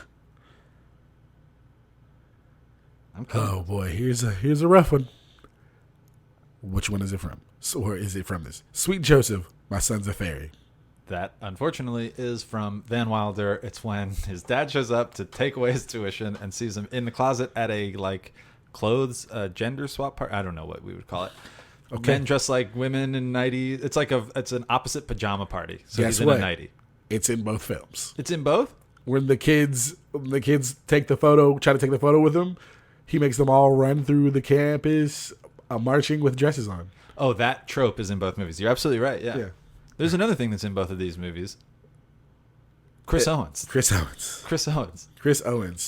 Speaker 1: Oh boy, here's a rough one. Which one is it from? Or is it from this? Sweet Joseph, my son's a fairy.
Speaker 2: That, unfortunately, is from Van Wilder. It's when his dad shows up to take away his tuition and sees him in the closet at a, clothes gender swap party. I don't know what we would call it. Okay. Men dress like women in 90s. It's an opposite pajama party. So
Speaker 1: Guess
Speaker 2: he's in
Speaker 1: what?
Speaker 2: a 90.
Speaker 1: It's in both films.
Speaker 2: It's in both?
Speaker 1: When the kids take the photo, try to take the photo with him, he makes them all run through the campus marching with dresses on.
Speaker 2: Oh, that trope is in both movies. You're absolutely right. Yeah. There's another thing that's in both of these movies. Chris Owens.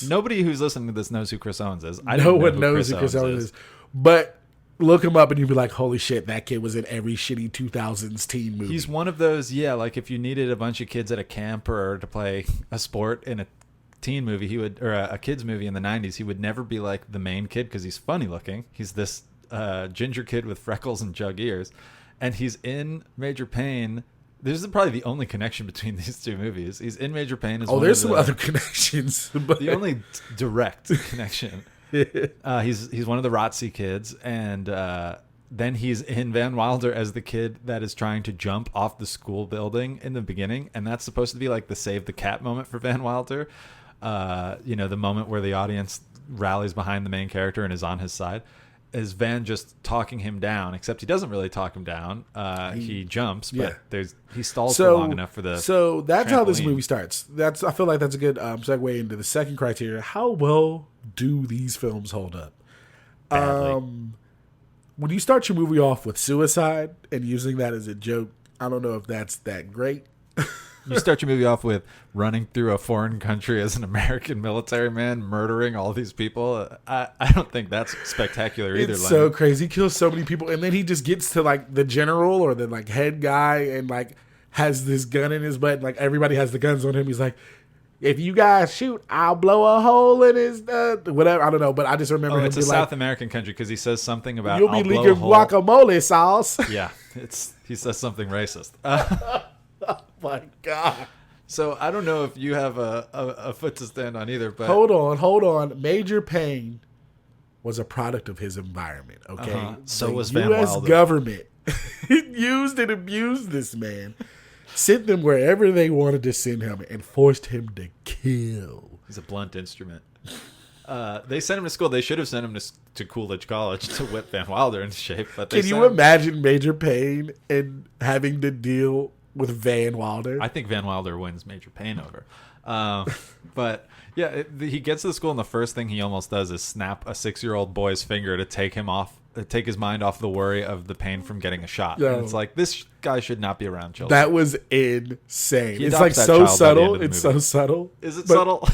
Speaker 2: Nobody who's listening to this knows who Chris Owens is.
Speaker 1: No one knows who Chris Owens is. But look him up and you'll be like, holy shit, that kid was in every shitty 2000s teen movie.
Speaker 2: He's one of those, if you needed a bunch of kids at a camp or to play a sport in a teen movie, or a kid's movie in the 90s, he would never be like the main kid because he's funny looking. He's this ginger kid with freckles and jug ears. And he's in Major Payne. This is probably the only connection between these two movies. He's in Major Payne.
Speaker 1: There's some other connections. But
Speaker 2: the only direct connection. He's one of the ROTC kids, and then he's in Van Wilder as the kid that is trying to jump off the school building in the beginning, and that's supposed to be like the save the cat moment for Van Wilder. The moment where the audience rallies behind the main character and is on his side. Is Van just talking him down? Except he doesn't really talk him down. He jumps, but he stalls for long enough for the.
Speaker 1: So that's how this movie starts. I feel like that's a good segue into the second criteria. How well do these films hold up? When you start your movie off with suicide and using that as a joke, I don't know if that's that great.
Speaker 2: You start your movie off with running through a foreign country as an American military man, murdering all these people. I don't think that's spectacular either.
Speaker 1: It's so crazy. He kills so many people. And then he just gets to the general or the head guy and has this gun in his butt. Everybody has the guns on him. He's like, if you guys shoot, I'll blow a hole in his whatever. I don't know. But I just remember him
Speaker 2: it's a South American country because he says something about
Speaker 1: you'll be leaking guacamole sauce.
Speaker 2: Yeah. He says something racist.
Speaker 1: Oh my God.
Speaker 2: So I don't know if you have a foot to stand on either, but
Speaker 1: hold on. Major Payne was a product of his environment. Okay,
Speaker 2: So was
Speaker 1: the
Speaker 2: Van
Speaker 1: U.S.
Speaker 2: Wilder.
Speaker 1: government used and abused this man, sent them wherever they wanted to send him, and forced him to kill.
Speaker 2: He's a blunt instrument. They sent him to school. They should have sent him to Coolidge College to whip Van Wilder into shape. But
Speaker 1: can you imagine Major Payne and having to deal with Van Wilder?
Speaker 2: I think Van Wilder wins Major Payne over. But yeah, he gets to the school and the first thing he almost does is snap a 6-year-old boy's finger to take his mind off the worry of the pain from getting a shot.
Speaker 1: Yo.
Speaker 2: And it's like, this guy should not be around children.
Speaker 1: That was insane.
Speaker 2: He
Speaker 1: It's
Speaker 2: adopts that
Speaker 1: so
Speaker 2: child by the
Speaker 1: subtle.
Speaker 2: end of the
Speaker 1: It's
Speaker 2: movie.
Speaker 1: so subtle.
Speaker 2: Is it subtle?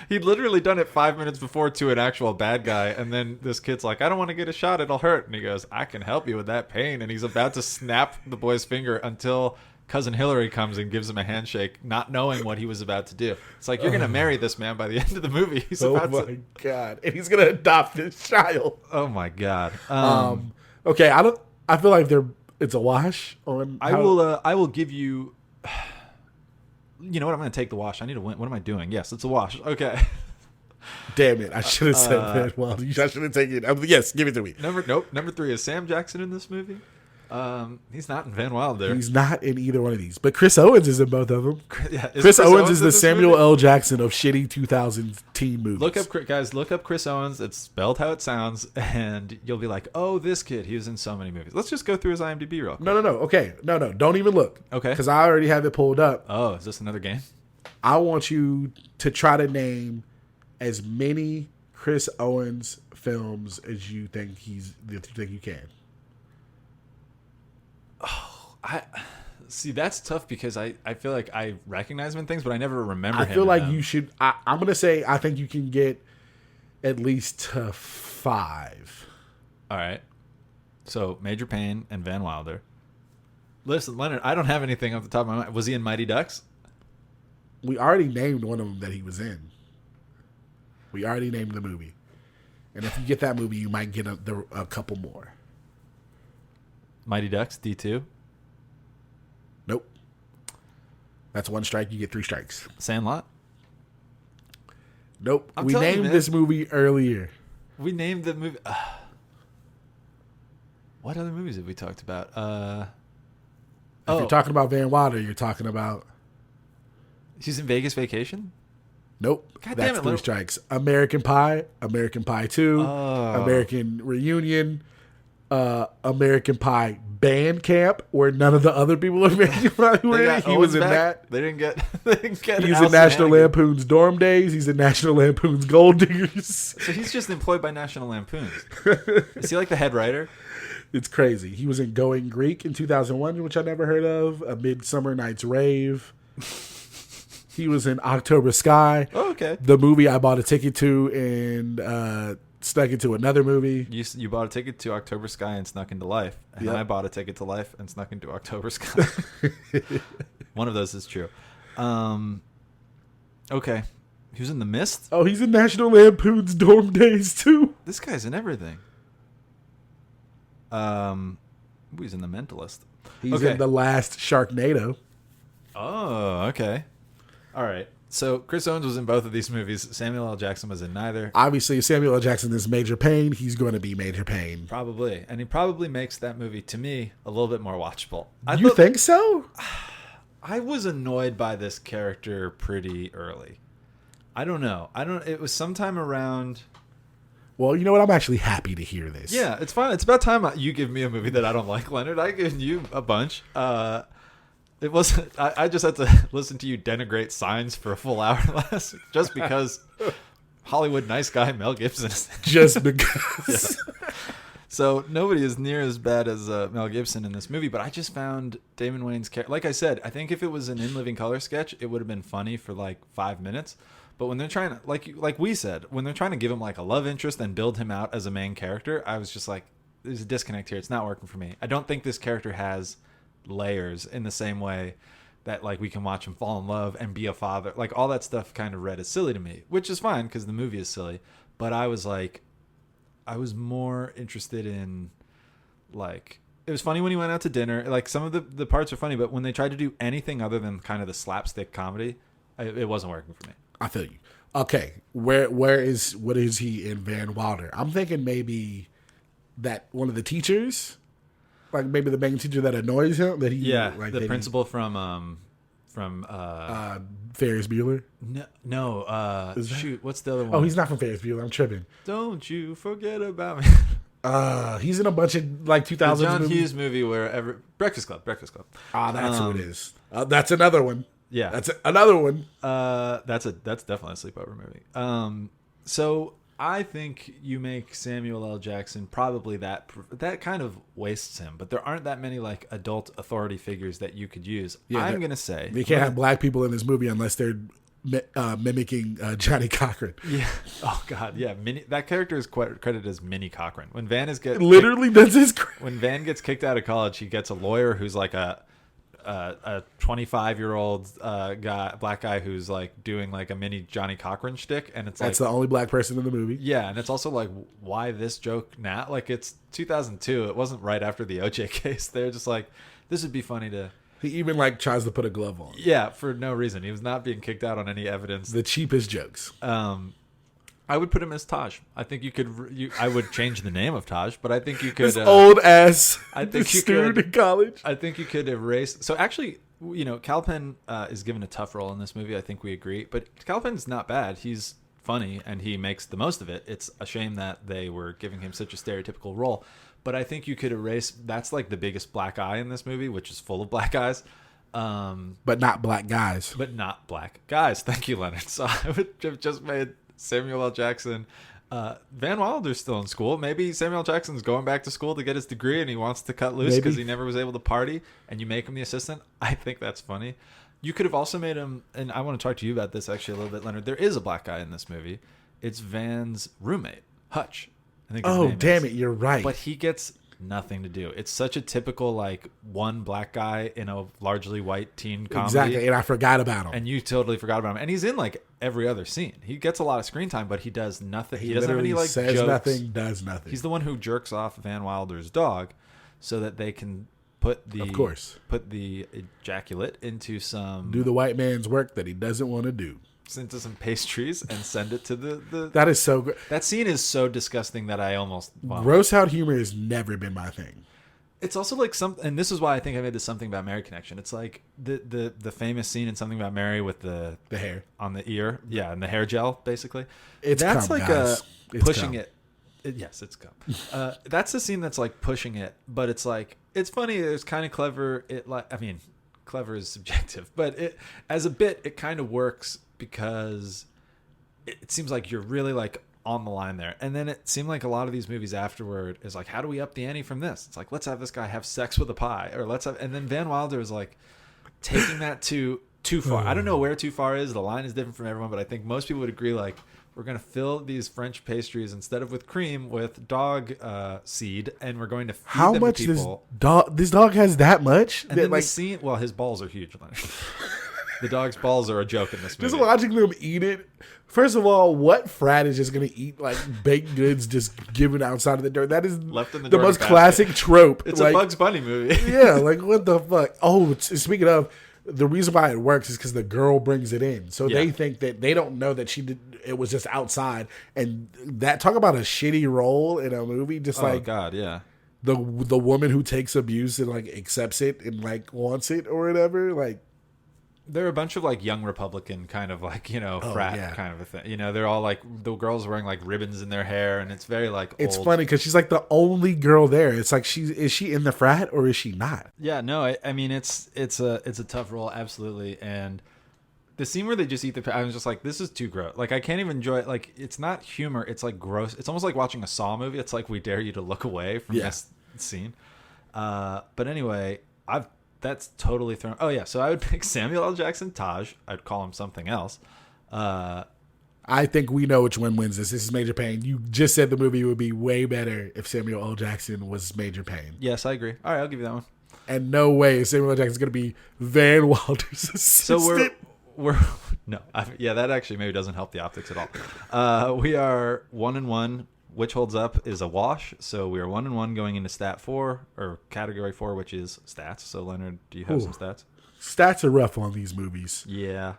Speaker 2: He'd literally done it 5 minutes before to an actual bad guy, and then this kid's like, I don't want to get a shot, it'll hurt. And he goes, I can help you with that pain. And he's about to snap the boy's finger until Cousin Hillary comes and gives him a handshake, not knowing what he was about to do. It's like, you're going to marry this man by the end of the movie. He's about
Speaker 1: my God. And he's going to adopt this child.
Speaker 2: Oh my God.
Speaker 1: Okay, I feel like it's a wash on
Speaker 2: I will give you. You know what? I'm going to take the wash. I need to win. What am I doing? Yes, it's a wash. Okay.
Speaker 1: Damn it. I should have said that. Well, I should have taken it. Yes, give it to me.
Speaker 2: Number 3. Is Sam Jackson in this movie? He's not in Van Wilder.
Speaker 1: He's not in either one of these. But Chris Owens is in both of them.
Speaker 2: Yeah,
Speaker 1: Chris Owens is
Speaker 2: in
Speaker 1: the
Speaker 2: this
Speaker 1: Samuel
Speaker 2: movie?
Speaker 1: L. Jackson of shitty 2000s teen movies.
Speaker 2: Look up Chris Owens. It's spelled how it sounds, and you'll be like, "Oh, this kid. He was in so many movies." Let's just go through his IMDb real quick.
Speaker 1: No. Okay. No. Don't even look.
Speaker 2: Okay.
Speaker 1: Because I already have it pulled up.
Speaker 2: Oh, is this another game?
Speaker 1: I want you to try to name as many Chris Owens films as you think you can.
Speaker 2: I see. That's tough because I feel like I recognize him in things, but I never remember.
Speaker 1: I
Speaker 2: him
Speaker 1: feel
Speaker 2: in
Speaker 1: like
Speaker 2: them.
Speaker 1: you should. I'm gonna say I think you can get at least to 5.
Speaker 2: All right. So Major Payne and Van Wilder. Listen, Leonard, I don't have anything off the top of my mind. Was he in Mighty Ducks?
Speaker 1: We already named one of them that he was in. We already named the movie, and if you get that movie, you might get a couple more.
Speaker 2: Mighty Ducks D2.
Speaker 1: Nope. That's 1 strike. You get 3 strikes.
Speaker 2: Sandlot.
Speaker 1: Nope.
Speaker 2: I'm
Speaker 1: We
Speaker 2: telling you,
Speaker 1: named
Speaker 2: man.
Speaker 1: this movie earlier.
Speaker 2: We named the movie. What other movies have we talked about?
Speaker 1: If you're talking about Van Wilder, you're talking about.
Speaker 2: He's in Vegas Vacation.
Speaker 1: Nope.
Speaker 2: God
Speaker 1: That's
Speaker 2: damn it,
Speaker 1: 3
Speaker 2: Lil-
Speaker 1: strikes. American Pie, American Pie 2,
Speaker 2: Oh.
Speaker 1: American Reunion, American Pie Band Camp, where none of the other people in American Pie were
Speaker 2: They
Speaker 1: in.
Speaker 2: got
Speaker 1: He
Speaker 2: Owens
Speaker 1: was in
Speaker 2: back.
Speaker 1: that.
Speaker 2: They didn't get. They didn't get.
Speaker 1: He's in
Speaker 2: Allison
Speaker 1: National
Speaker 2: Hannigan.
Speaker 1: Lampoon's Dorm Days. He's in National Lampoon's Gold Diggers.
Speaker 2: So he's just employed by National Lampoons. Is he like the head writer?
Speaker 1: It's crazy. He was in Going Greek in 2001, which I never heard of. A Midsummer Night's Rave. He was in October Sky.
Speaker 2: Oh, okay.
Speaker 1: The movie I bought a ticket to and snuck into another movie.
Speaker 2: You bought a ticket to October Sky and snuck into Life, and
Speaker 1: Yep.
Speaker 2: I bought a ticket to Life and snuck into October Sky. One of those is true. Okay, he was in The Mist.
Speaker 1: Oh, he's in National Lampoon's Dorm Days too.
Speaker 2: This guy's in everything. He's in The Mentalist.
Speaker 1: He's
Speaker 2: Okay.
Speaker 1: in The Last Sharknado.
Speaker 2: Oh, okay. All right. So Chris Owens was in both of these movies. Samuel L. Jackson was in neither.
Speaker 1: Obviously, if Samuel L. Jackson is Major Payne, he's going to be Major Payne.
Speaker 2: Probably. And he probably makes that movie, to me, a little bit more watchable.
Speaker 1: You think so?
Speaker 2: I was annoyed by this character pretty early. I don't know. It was sometime around.
Speaker 1: Well, you know what? I'm actually happy to hear this.
Speaker 2: Yeah, it's fine. It's about time you give me a movie that I don't like, Leonard. I've given you a bunch. It wasn't. I just had to listen to you denigrate Signs for a full hour last, just because Hollywood nice guy Mel Gibson is.
Speaker 1: Just because.
Speaker 2: Yeah. So nobody is near as bad as Mel Gibson in this movie, but I just found Damon Wayans' character. Like I said, I think if it was an In Living Color sketch, it would have been funny for like 5 minutes. But when they're trying to, like we said, when they're trying to give him like a love interest and build him out as a main character, I was just like, there's a disconnect here. It's not working for me. I don't think this character has layers in the same way that like we can watch him fall in love and be a father. Like all that stuff kind of read as silly to me, which is fine because the movie is silly. But I was more interested in like, it was funny when he went out to dinner. Like some of the parts are funny, but when they tried to do anything other than kind of the slapstick comedy, it wasn't working for me.
Speaker 1: I feel you. Okay, what is he in Van Wilder? I'm thinking maybe that one of the teachers, like maybe the main teacher that annoys him. That he
Speaker 2: The principal from
Speaker 1: Ferris Bueller.
Speaker 2: No, shoot, what's the other one?
Speaker 1: Oh, he's not from Ferris Bueller. I'm tripping.
Speaker 2: Don't you forget about me.
Speaker 1: He's in a bunch of like 2000s
Speaker 2: John
Speaker 1: movies.
Speaker 2: Hughes movie where Breakfast Club.
Speaker 1: That's who it is. That's another one.
Speaker 2: Yeah,
Speaker 1: That's another one.
Speaker 2: That's definitely a sleepover movie. So I think you make Samuel L. Jackson probably that kind of wastes him, but there aren't that many like adult authority figures that you could use.
Speaker 1: Yeah,
Speaker 2: I'm gonna say
Speaker 1: they can't have black people in this movie unless they're mimicking Johnny Cochran.
Speaker 2: Yeah. Oh God. Yeah. That character is credited as Minnie Cochran. When Van is
Speaker 1: Literally, that's his.
Speaker 2: When Van gets kicked out of college, he gets a lawyer who's like a 25-year-old black guy who's like doing like a mini Johnny Cochran shtick, and it's
Speaker 1: That's
Speaker 2: like
Speaker 1: the only black person in the movie.
Speaker 2: yeah, and it's also like why this joke now? Like it's 2002. It wasn't right after the OJ case. They're just like this would be funny to.
Speaker 1: He even like tries to put a glove on.
Speaker 2: Yeah, for no reason. He was not being kicked out on any evidence.
Speaker 1: The cheapest jokes.
Speaker 2: I would put him as Taj. I think you could. I would change the name of Taj, but I think you could.
Speaker 1: This old ass.
Speaker 2: I think you
Speaker 1: student
Speaker 2: could
Speaker 1: in college.
Speaker 2: I think you could erase. So actually, Kal Penn is given a tough role in this movie. I think we agree. But Kal Penn's not bad. He's funny and he makes the most of it. It's a shame that they were giving him such a stereotypical role. But I think you could erase. That's like the biggest black eye in this movie, which is full of black eyes.
Speaker 1: But not black guys.
Speaker 2: But not black guys. Thank you, Leonard. So I would have just made Samuel L. Jackson. Van Wilder's still in school. Maybe Samuel L. Jackson's going back to school to get his degree and he wants to cut loose because he never was able to party, and you make him the assistant. I think that's funny. You could have also made him, and I want to talk to you about this actually a little bit, Leonard. There is a black guy in this movie. It's Van's roommate, Hutch. I think his name
Speaker 1: damn
Speaker 2: is.
Speaker 1: it, you're right.
Speaker 2: But he gets nothing to do. It's such a typical like one black guy in a largely white teen comedy.
Speaker 1: Exactly, and I forgot about him.
Speaker 2: And you totally forgot about him. And he's in like every other scene. He gets a lot of screen time, but he does nothing. He doesn't have any like
Speaker 1: says
Speaker 2: jokes.
Speaker 1: Nothing, does nothing.
Speaker 2: He's the one who jerks off Van Wilder's dog so that they can put the ejaculate into some
Speaker 1: do the white man's work that he doesn't want to do.
Speaker 2: Into some pastries and send it to the
Speaker 1: That is so good.
Speaker 2: That scene is so disgusting that I almost
Speaker 1: gross out humor has never been my thing.
Speaker 2: It's also like and this is why I think I made this Something About Mary connection. It's like the famous scene in Something About Mary with the
Speaker 1: hair on
Speaker 2: the ear, and the hair gel basically.
Speaker 1: That's
Speaker 2: like
Speaker 1: guys.
Speaker 2: Pushing it. Yes, it's cum. That's the scene that's like pushing it, but it's like it's funny. It's kind of clever. Clever is subjective, but as a bit, it kind of works because it seems like you're really like on the line there. And then it seemed like a lot of these movies afterward is like, how do we up the ante from this? It's like, let's have this guy have sex with a pie, or and then Van Wilder is like taking that too far. I don't know where too far is. The line is different from everyone, but I think most people would agree like we're going to fill these French pastries instead of with cream with dog seed, and we're going to feed them to people.
Speaker 1: This dog has that much?
Speaker 2: And then the scene, well, his balls are huge. The dog's balls are a joke in this movie.
Speaker 1: Just watching them eat it. First of all, what frat is just going to eat like baked goods just given outside of the door? That is
Speaker 2: left in the
Speaker 1: most classic trope.
Speaker 2: It's a Bugs Bunny movie.
Speaker 1: Yeah, like what the fuck? Oh, speaking of, the reason why it works is because the girl brings it in. So they think that they don't know that it was just outside. And that, talk about a shitty role in a movie. Just like,
Speaker 2: God, yeah.
Speaker 1: The woman who takes abuse and like accepts it and like wants it or whatever. Like,
Speaker 2: they're a bunch of like young Republican kind of like, frat kind of a thing. They're all like, the girls wearing like ribbons in their hair, and it's very like old.
Speaker 1: It's funny because she's like the only girl there. It's like, is she in the frat or is she not?
Speaker 2: Yeah, no, I mean, it's a tough role, absolutely. And the scene where they just eat I was just like, this is too gross. Like, I can't even enjoy it. Like, it's not humor. It's like gross. It's almost like watching a Saw movie. It's like, we dare you to look away from this scene. But anyway, that's totally thrown. Oh yeah, so I would pick Samuel L. Jackson Taj. I'd call him something else.
Speaker 1: I think we know which one wins this. This is Major Payne. You just said the movie would be way better if Samuel L. Jackson was Major Payne.
Speaker 2: Yes, I agree. All right, I'll give you that one.
Speaker 1: And no way Samuel L. Jackson's going to be Van Wilder's assistant.
Speaker 2: So that actually maybe doesn't help the optics at all. We are 1-1. Which holds up is a wash, so we are 1-1 going into stat 4 or category 4, which is stats. So Leonard, do you have some stats?
Speaker 1: Stats are rough on these movies.
Speaker 2: Yeah.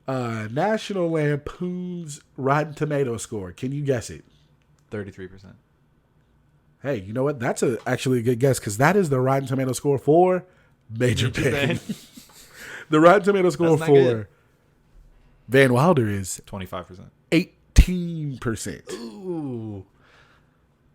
Speaker 1: National Lampoon's Rotten Tomato score. Can you guess it?
Speaker 2: 33%.
Speaker 1: Hey, you know what? That's actually a good guess because that is the Rotten Tomato score for Major Payne. The Rotten Tomato score for good. Van Wilder is
Speaker 2: 25%.
Speaker 1: 18%.
Speaker 2: Ooh.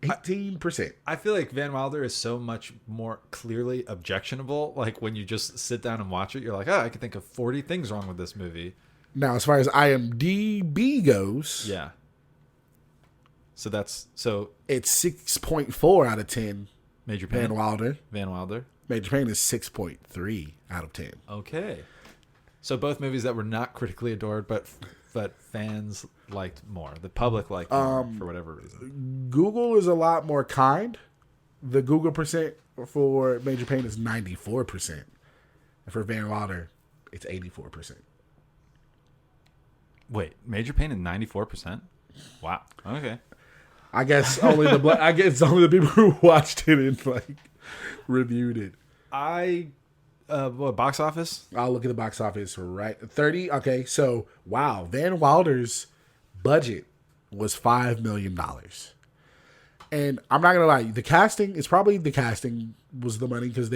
Speaker 1: 18%.
Speaker 2: I feel like Van Wilder is so much more clearly objectionable. Like when you just sit down and watch it, you're like, I can think of 40 things wrong with this movie.
Speaker 1: Now, as far as IMDb goes,
Speaker 2: yeah. So
Speaker 1: it's 6.4 out of 10.
Speaker 2: Major Payne.
Speaker 1: Van Wilder. Major Payne is 6.3 out of 10.
Speaker 2: Okay. So both movies that were not critically adored, but fans liked more. The public liked more for whatever reason.
Speaker 1: Google is a lot more kind. The Google percent for Major Payne is 94%. And for Van Wilder, it's 84%.
Speaker 2: Wait, Major Payne is 94%? Wow. Okay.
Speaker 1: I guess only the people who watched it and like reviewed it.
Speaker 2: What, box office?
Speaker 1: I'll look at the box office right 30. Okay, so wow, Van Wilder's budget was $5 million. And I'm not gonna lie, the casting was the money because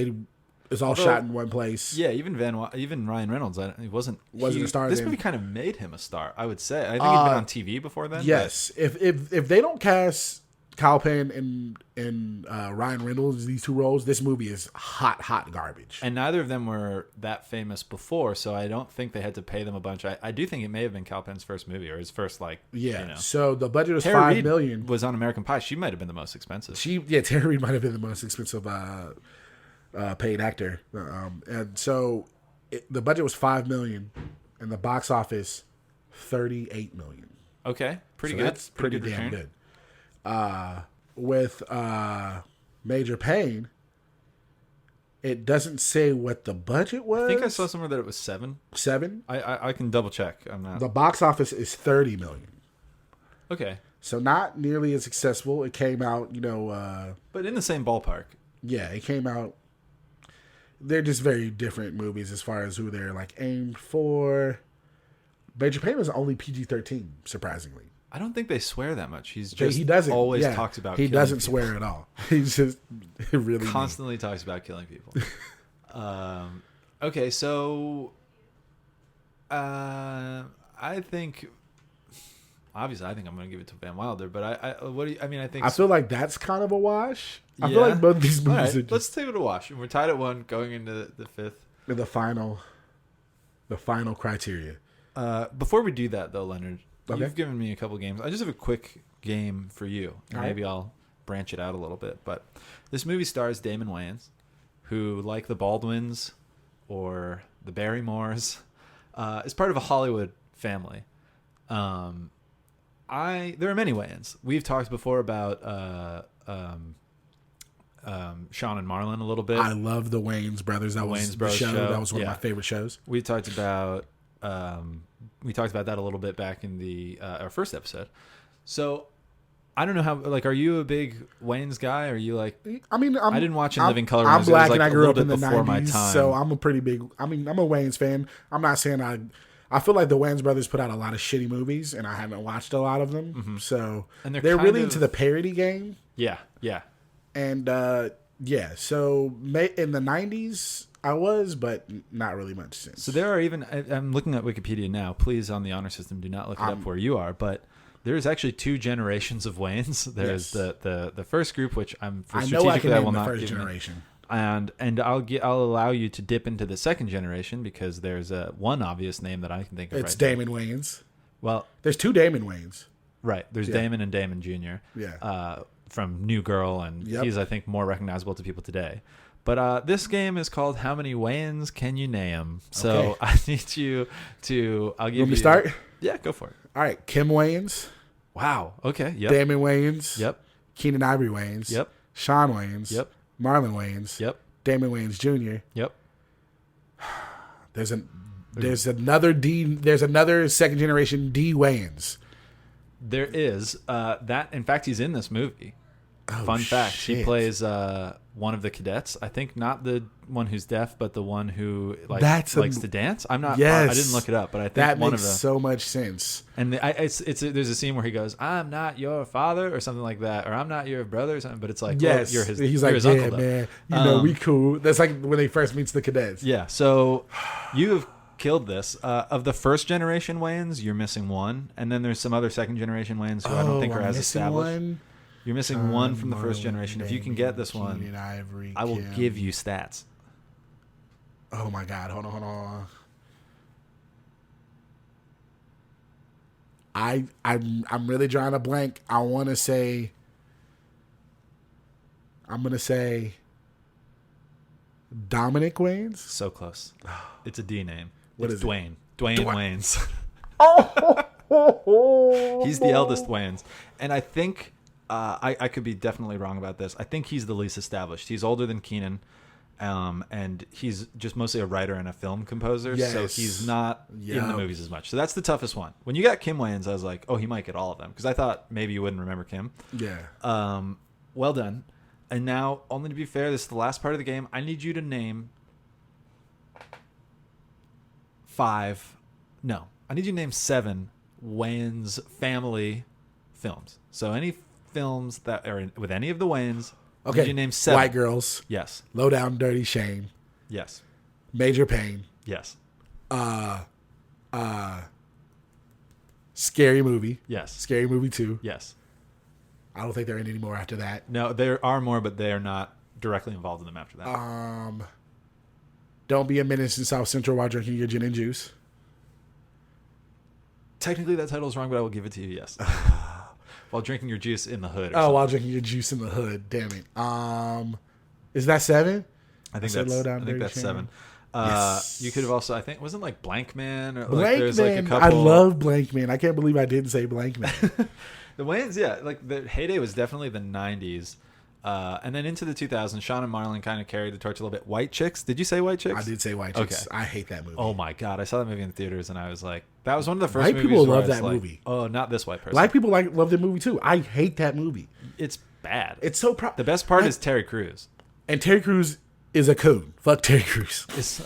Speaker 1: it's all shot in one place.
Speaker 2: Yeah, even Ryan Reynolds, he wasn't
Speaker 1: a star.
Speaker 2: This movie kind of made him a star, I would say. I think he'd been on TV before then.
Speaker 1: Yes, if they don't cast Kyle Penn and Ryan Reynolds these two roles, this movie is hot garbage.
Speaker 2: And neither of them were that famous before, so I don't think they had to pay them a bunch. I do think it may have been Kyle Penn's first movie or his first
Speaker 1: So the budget was
Speaker 2: Terry
Speaker 1: $5 million.
Speaker 2: Was on American Pie. She might have been the most expensive.
Speaker 1: Terry Reid might have been the most expensive paid actor, and so the budget was $5 million, and the box office $38 million.
Speaker 2: Okay, pretty good.
Speaker 1: That's pretty
Speaker 2: good
Speaker 1: damn
Speaker 2: return.
Speaker 1: Good. With Major Payne, it doesn't say what the budget was.
Speaker 2: I think I saw somewhere that it was 7.
Speaker 1: 7.
Speaker 2: I can double check. I'm not.
Speaker 1: The box office is $30 million.
Speaker 2: Okay.
Speaker 1: So not nearly as successful. It came out,
Speaker 2: but in the same ballpark.
Speaker 1: Yeah, it came out. They're just very different movies as far as who they're aimed for. Major Payne was only PG-13, surprisingly.
Speaker 2: I don't think they swear that much. He
Speaker 1: doesn't
Speaker 2: always talks about.
Speaker 1: He doesn't swear at all. He's just really
Speaker 2: constantly talks about killing people. Okay, so I think. Obviously, I think I'm going to give it to Van Wilder, but I feel
Speaker 1: like that's kind of a wash. I feel like both these movies are just...
Speaker 2: Let's take it a wash. And we're tied at 1 going into the 5th.
Speaker 1: The final criteria.
Speaker 2: Before we do that, though, Leonard,
Speaker 1: okay.
Speaker 2: You've given me a couple games. I just have a quick game for you. And maybe I'll branch it out a little bit. But this movie stars Damon Wayans, who, like the Baldwins or the Barrymores, is part of a Hollywood family. There are many Wayans. We've talked before about Sean and Marlon a little bit.
Speaker 1: I love the Wayans brothers. That was the show. That was one of my favorite shows.
Speaker 2: We talked about that a little bit back in our first episode. So I don't know how. Are you a big Wayans guy? Or are you like? I mean, I didn't watch In Living Color.
Speaker 1: I'm black and I grew up in the '90s, so I'm a pretty big. I'm a Wayans fan. I'm not saying I feel like the Wayans brothers put out a lot of shitty movies, and I haven't watched a lot of them. Mm-hmm. So they're really into the parody game.
Speaker 2: Yeah.
Speaker 1: And so in the '90s I was, but not really much since.
Speaker 2: So there are even. I'm looking at Wikipedia now. Please, on the honor system, do not look it up where you are. But there's actually 2 generations of Wayans. There's the first group, which I
Speaker 1: know I can name the first generation.
Speaker 2: And I'll allow you to dip into the second generation because there's one obvious name that I can think of.
Speaker 1: It's Damon Wayans.
Speaker 2: Well,
Speaker 1: there's 2 Damon Wayans.
Speaker 2: Right. There's Damon and Damon Jr.
Speaker 1: Yeah.
Speaker 2: From New Girl, and he's I think more recognizable to people today. But this game is called How Many Wayans Can You Name? So okay. I need you to. I'll give you.
Speaker 1: Want me to start?
Speaker 2: Yeah, go for it.
Speaker 1: All right, Kim Wayans.
Speaker 2: Wow. Okay. Yep.
Speaker 1: Damon Wayans.
Speaker 2: Yep.
Speaker 1: Keenan Ivory Wayans.
Speaker 2: Yep.
Speaker 1: Sean Wayans.
Speaker 2: Yep.
Speaker 1: Marlon Wayans.
Speaker 2: Yep.
Speaker 1: Damon Wayans Jr.
Speaker 2: Yep.
Speaker 1: There's another second generation D Wayans.
Speaker 2: There is that. In fact, he's in this movie.
Speaker 1: Oh,
Speaker 2: Fun fact:
Speaker 1: shit.
Speaker 2: He plays one of the cadets. I think not the one who's deaf, but the one who likes to dance. I'm not.
Speaker 1: Yes,
Speaker 2: I didn't look it up, but I think
Speaker 1: that
Speaker 2: one
Speaker 1: makes
Speaker 2: of the,
Speaker 1: so much sense.
Speaker 2: And there's a scene where he goes, "I'm not your father" or something like that, or "I'm not your brother" or something. But it's like,
Speaker 1: yes,
Speaker 2: well, you're his.
Speaker 1: He's
Speaker 2: you're
Speaker 1: like,
Speaker 2: his
Speaker 1: yeah,
Speaker 2: uncle,
Speaker 1: man, you know, we cool. That's like when they first meets the cadets.
Speaker 2: Yeah. So you have killed this. Of the first generation Wayans, you're missing one, and then there's some other second generation Wayans who I don't think are as established.
Speaker 1: One?
Speaker 2: You're missing one from the first generation. If you can get this one,
Speaker 1: Ivory,
Speaker 2: I will give you stats.
Speaker 1: Oh my God! Hold on. I'm really drawing a blank. I'm gonna say Dominic Wayans.
Speaker 2: So close. It's a D name.
Speaker 1: What
Speaker 2: it's
Speaker 1: is
Speaker 2: Dwayne. Dwayne Wayans.
Speaker 1: Oh,
Speaker 2: he's the eldest Wayans, and I think I could be definitely wrong about this. I think he's the least established. He's older than Keenan, and he's just mostly a writer and a film composer.
Speaker 1: Yes.
Speaker 2: So he's not in the movies as much. So that's the toughest one. When you got Kim Wayans, I was like, oh, he might get all of them because I thought maybe you wouldn't remember Kim.
Speaker 1: Yeah.
Speaker 2: Well done. And now, only to be fair, this is the last part of the game. I need you to name 7 Wayans family films. So any films that are with any of the Wayans.
Speaker 1: Okay.
Speaker 2: Did you name 7?
Speaker 1: White Girls.
Speaker 2: Yes.
Speaker 1: Low Down Dirty Shame.
Speaker 2: Yes.
Speaker 1: Major Payne.
Speaker 2: Yes.
Speaker 1: Scary Movie.
Speaker 2: Yes.
Speaker 1: Scary Movie 2.
Speaker 2: Yes.
Speaker 1: I don't think there are any more after that.
Speaker 2: No, there are more, but they are not directly involved in them after that.
Speaker 1: Don't Be a Menace in South Central while drinking your gin and juice.
Speaker 2: Technically, that title is wrong, but I will give it to you. Yes. While drinking your juice in the hood.
Speaker 1: While drinking your juice in the hood. Damn it. Is that 7?
Speaker 2: I think that's 7.
Speaker 1: Yes.
Speaker 2: You could have also, I think, wasn't like Blank Man or
Speaker 1: Blank
Speaker 2: there's
Speaker 1: Man.
Speaker 2: like a couple.
Speaker 1: I love Blank Man. I can't believe I didn't say Blank Man.
Speaker 2: The Wayans, yeah, like the heyday was definitely the 90s. And then into the 2000s, Sean and Marlon kind of carried the torch a little bit. White Chicks? Did you say White Chicks?
Speaker 1: I did say White Chicks.
Speaker 2: Okay.
Speaker 1: I hate that movie.
Speaker 2: Oh my God. I saw that movie in the theaters and I was like, that was one of the first
Speaker 1: White
Speaker 2: movies
Speaker 1: people
Speaker 2: where
Speaker 1: love
Speaker 2: I was
Speaker 1: that
Speaker 2: like,
Speaker 1: movie.
Speaker 2: oh, not this white person.
Speaker 1: Black people love the movie too. I hate that movie.
Speaker 2: It's bad.
Speaker 1: It's so
Speaker 2: the best part is Terry Crews.
Speaker 1: And Terry Crews is a coon. Fuck Terry Crews.
Speaker 2: It's,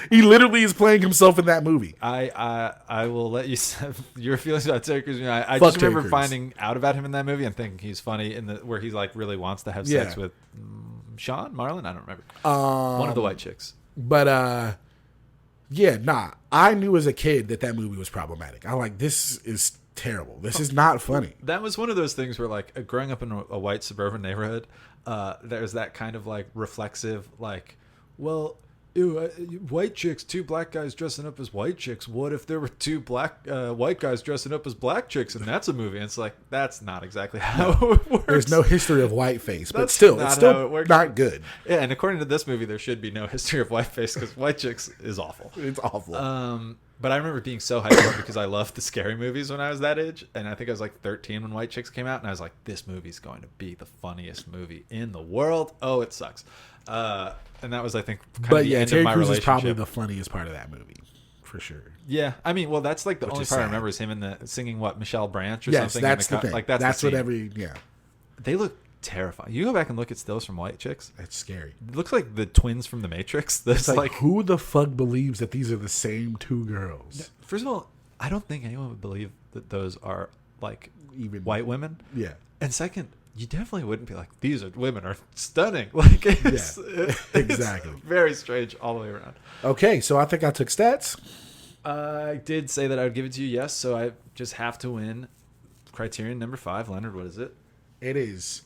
Speaker 1: he literally is playing himself in that movie.
Speaker 2: I will let you your feelings about Terry Crews. I just remember finding out about him in that movie and thinking he's funny where he like really wants to have sex with Sean Marlon. I don't remember. One of the white chicks.
Speaker 1: But I knew as a kid that movie was problematic. I'm like, this is terrible. This is not funny.
Speaker 2: That was one of those things where like growing up in a white suburban neighborhood, there's that kind of like reflexive like, well, ew, white chicks, 2 black guys dressing up as white chicks. What if there were 2 white guys dressing up as black chicks, and that's a movie? And it's like, that's not exactly how it works.
Speaker 1: There's no history of whiteface, but still, it's still not good.
Speaker 2: Yeah, and according to this movie, there should be no history of whiteface because White Chicks is awful.
Speaker 1: It's awful.
Speaker 2: But I remember being so hyped for it because I loved the scary movies when I was that age, and I think I was like 13 when White Chicks came out, and I was like, this movie's going to be the funniest movie in the world. Oh, it sucks. And that was, I think, kind of the end of my relationship. Terry Crews is probably
Speaker 1: the funniest part of that movie, for sure.
Speaker 2: Yeah, I mean, well, that's like the only part I remember is him in the singing Michelle Branch or something.
Speaker 1: Yes, that's the thing.
Speaker 2: Like
Speaker 1: that's
Speaker 2: the
Speaker 1: what every
Speaker 2: They look terrifying. You go back and look at stills from White Chicks.
Speaker 1: It's scary.
Speaker 2: It looks like the twins from The Matrix.
Speaker 1: It's like who the fuck believes that these are the same 2 girls?
Speaker 2: First of all, I don't think anyone would believe that those are like even white women.
Speaker 1: Yeah.
Speaker 2: And second, you definitely wouldn't be like, these women are stunning. Like, it's
Speaker 1: exactly.
Speaker 2: Very strange all the way around.
Speaker 1: Okay, so I think I took stats.
Speaker 2: I did say that I would give it to you, yes. So I just have to win criterion number 5. Leonard, what is it?
Speaker 1: It is,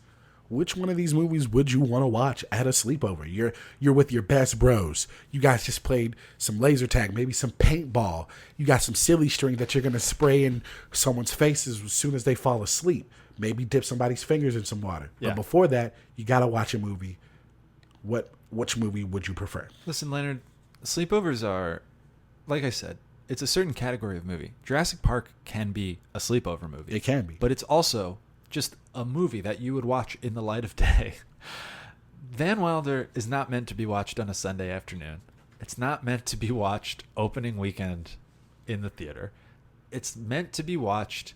Speaker 1: which one of these movies would you want to watch at a sleepover? You're with your best bros. You guys just played some laser tag, maybe some paintball. You got some silly string that you're going to spray in someone's faces as soon as they fall asleep. Maybe dip somebody's fingers in some water. Yeah. But before that, you got to watch a movie. Which movie would you prefer?
Speaker 2: Listen, Leonard, sleepovers are, like I said, it's a certain category of movie. Jurassic Park can be a sleepover movie.
Speaker 1: It can be.
Speaker 2: But it's also just a movie that you would watch in the light of day. Van Wilder is not meant to be watched on a Sunday afternoon. It's not meant to be watched opening weekend in the theater. It's meant to be watched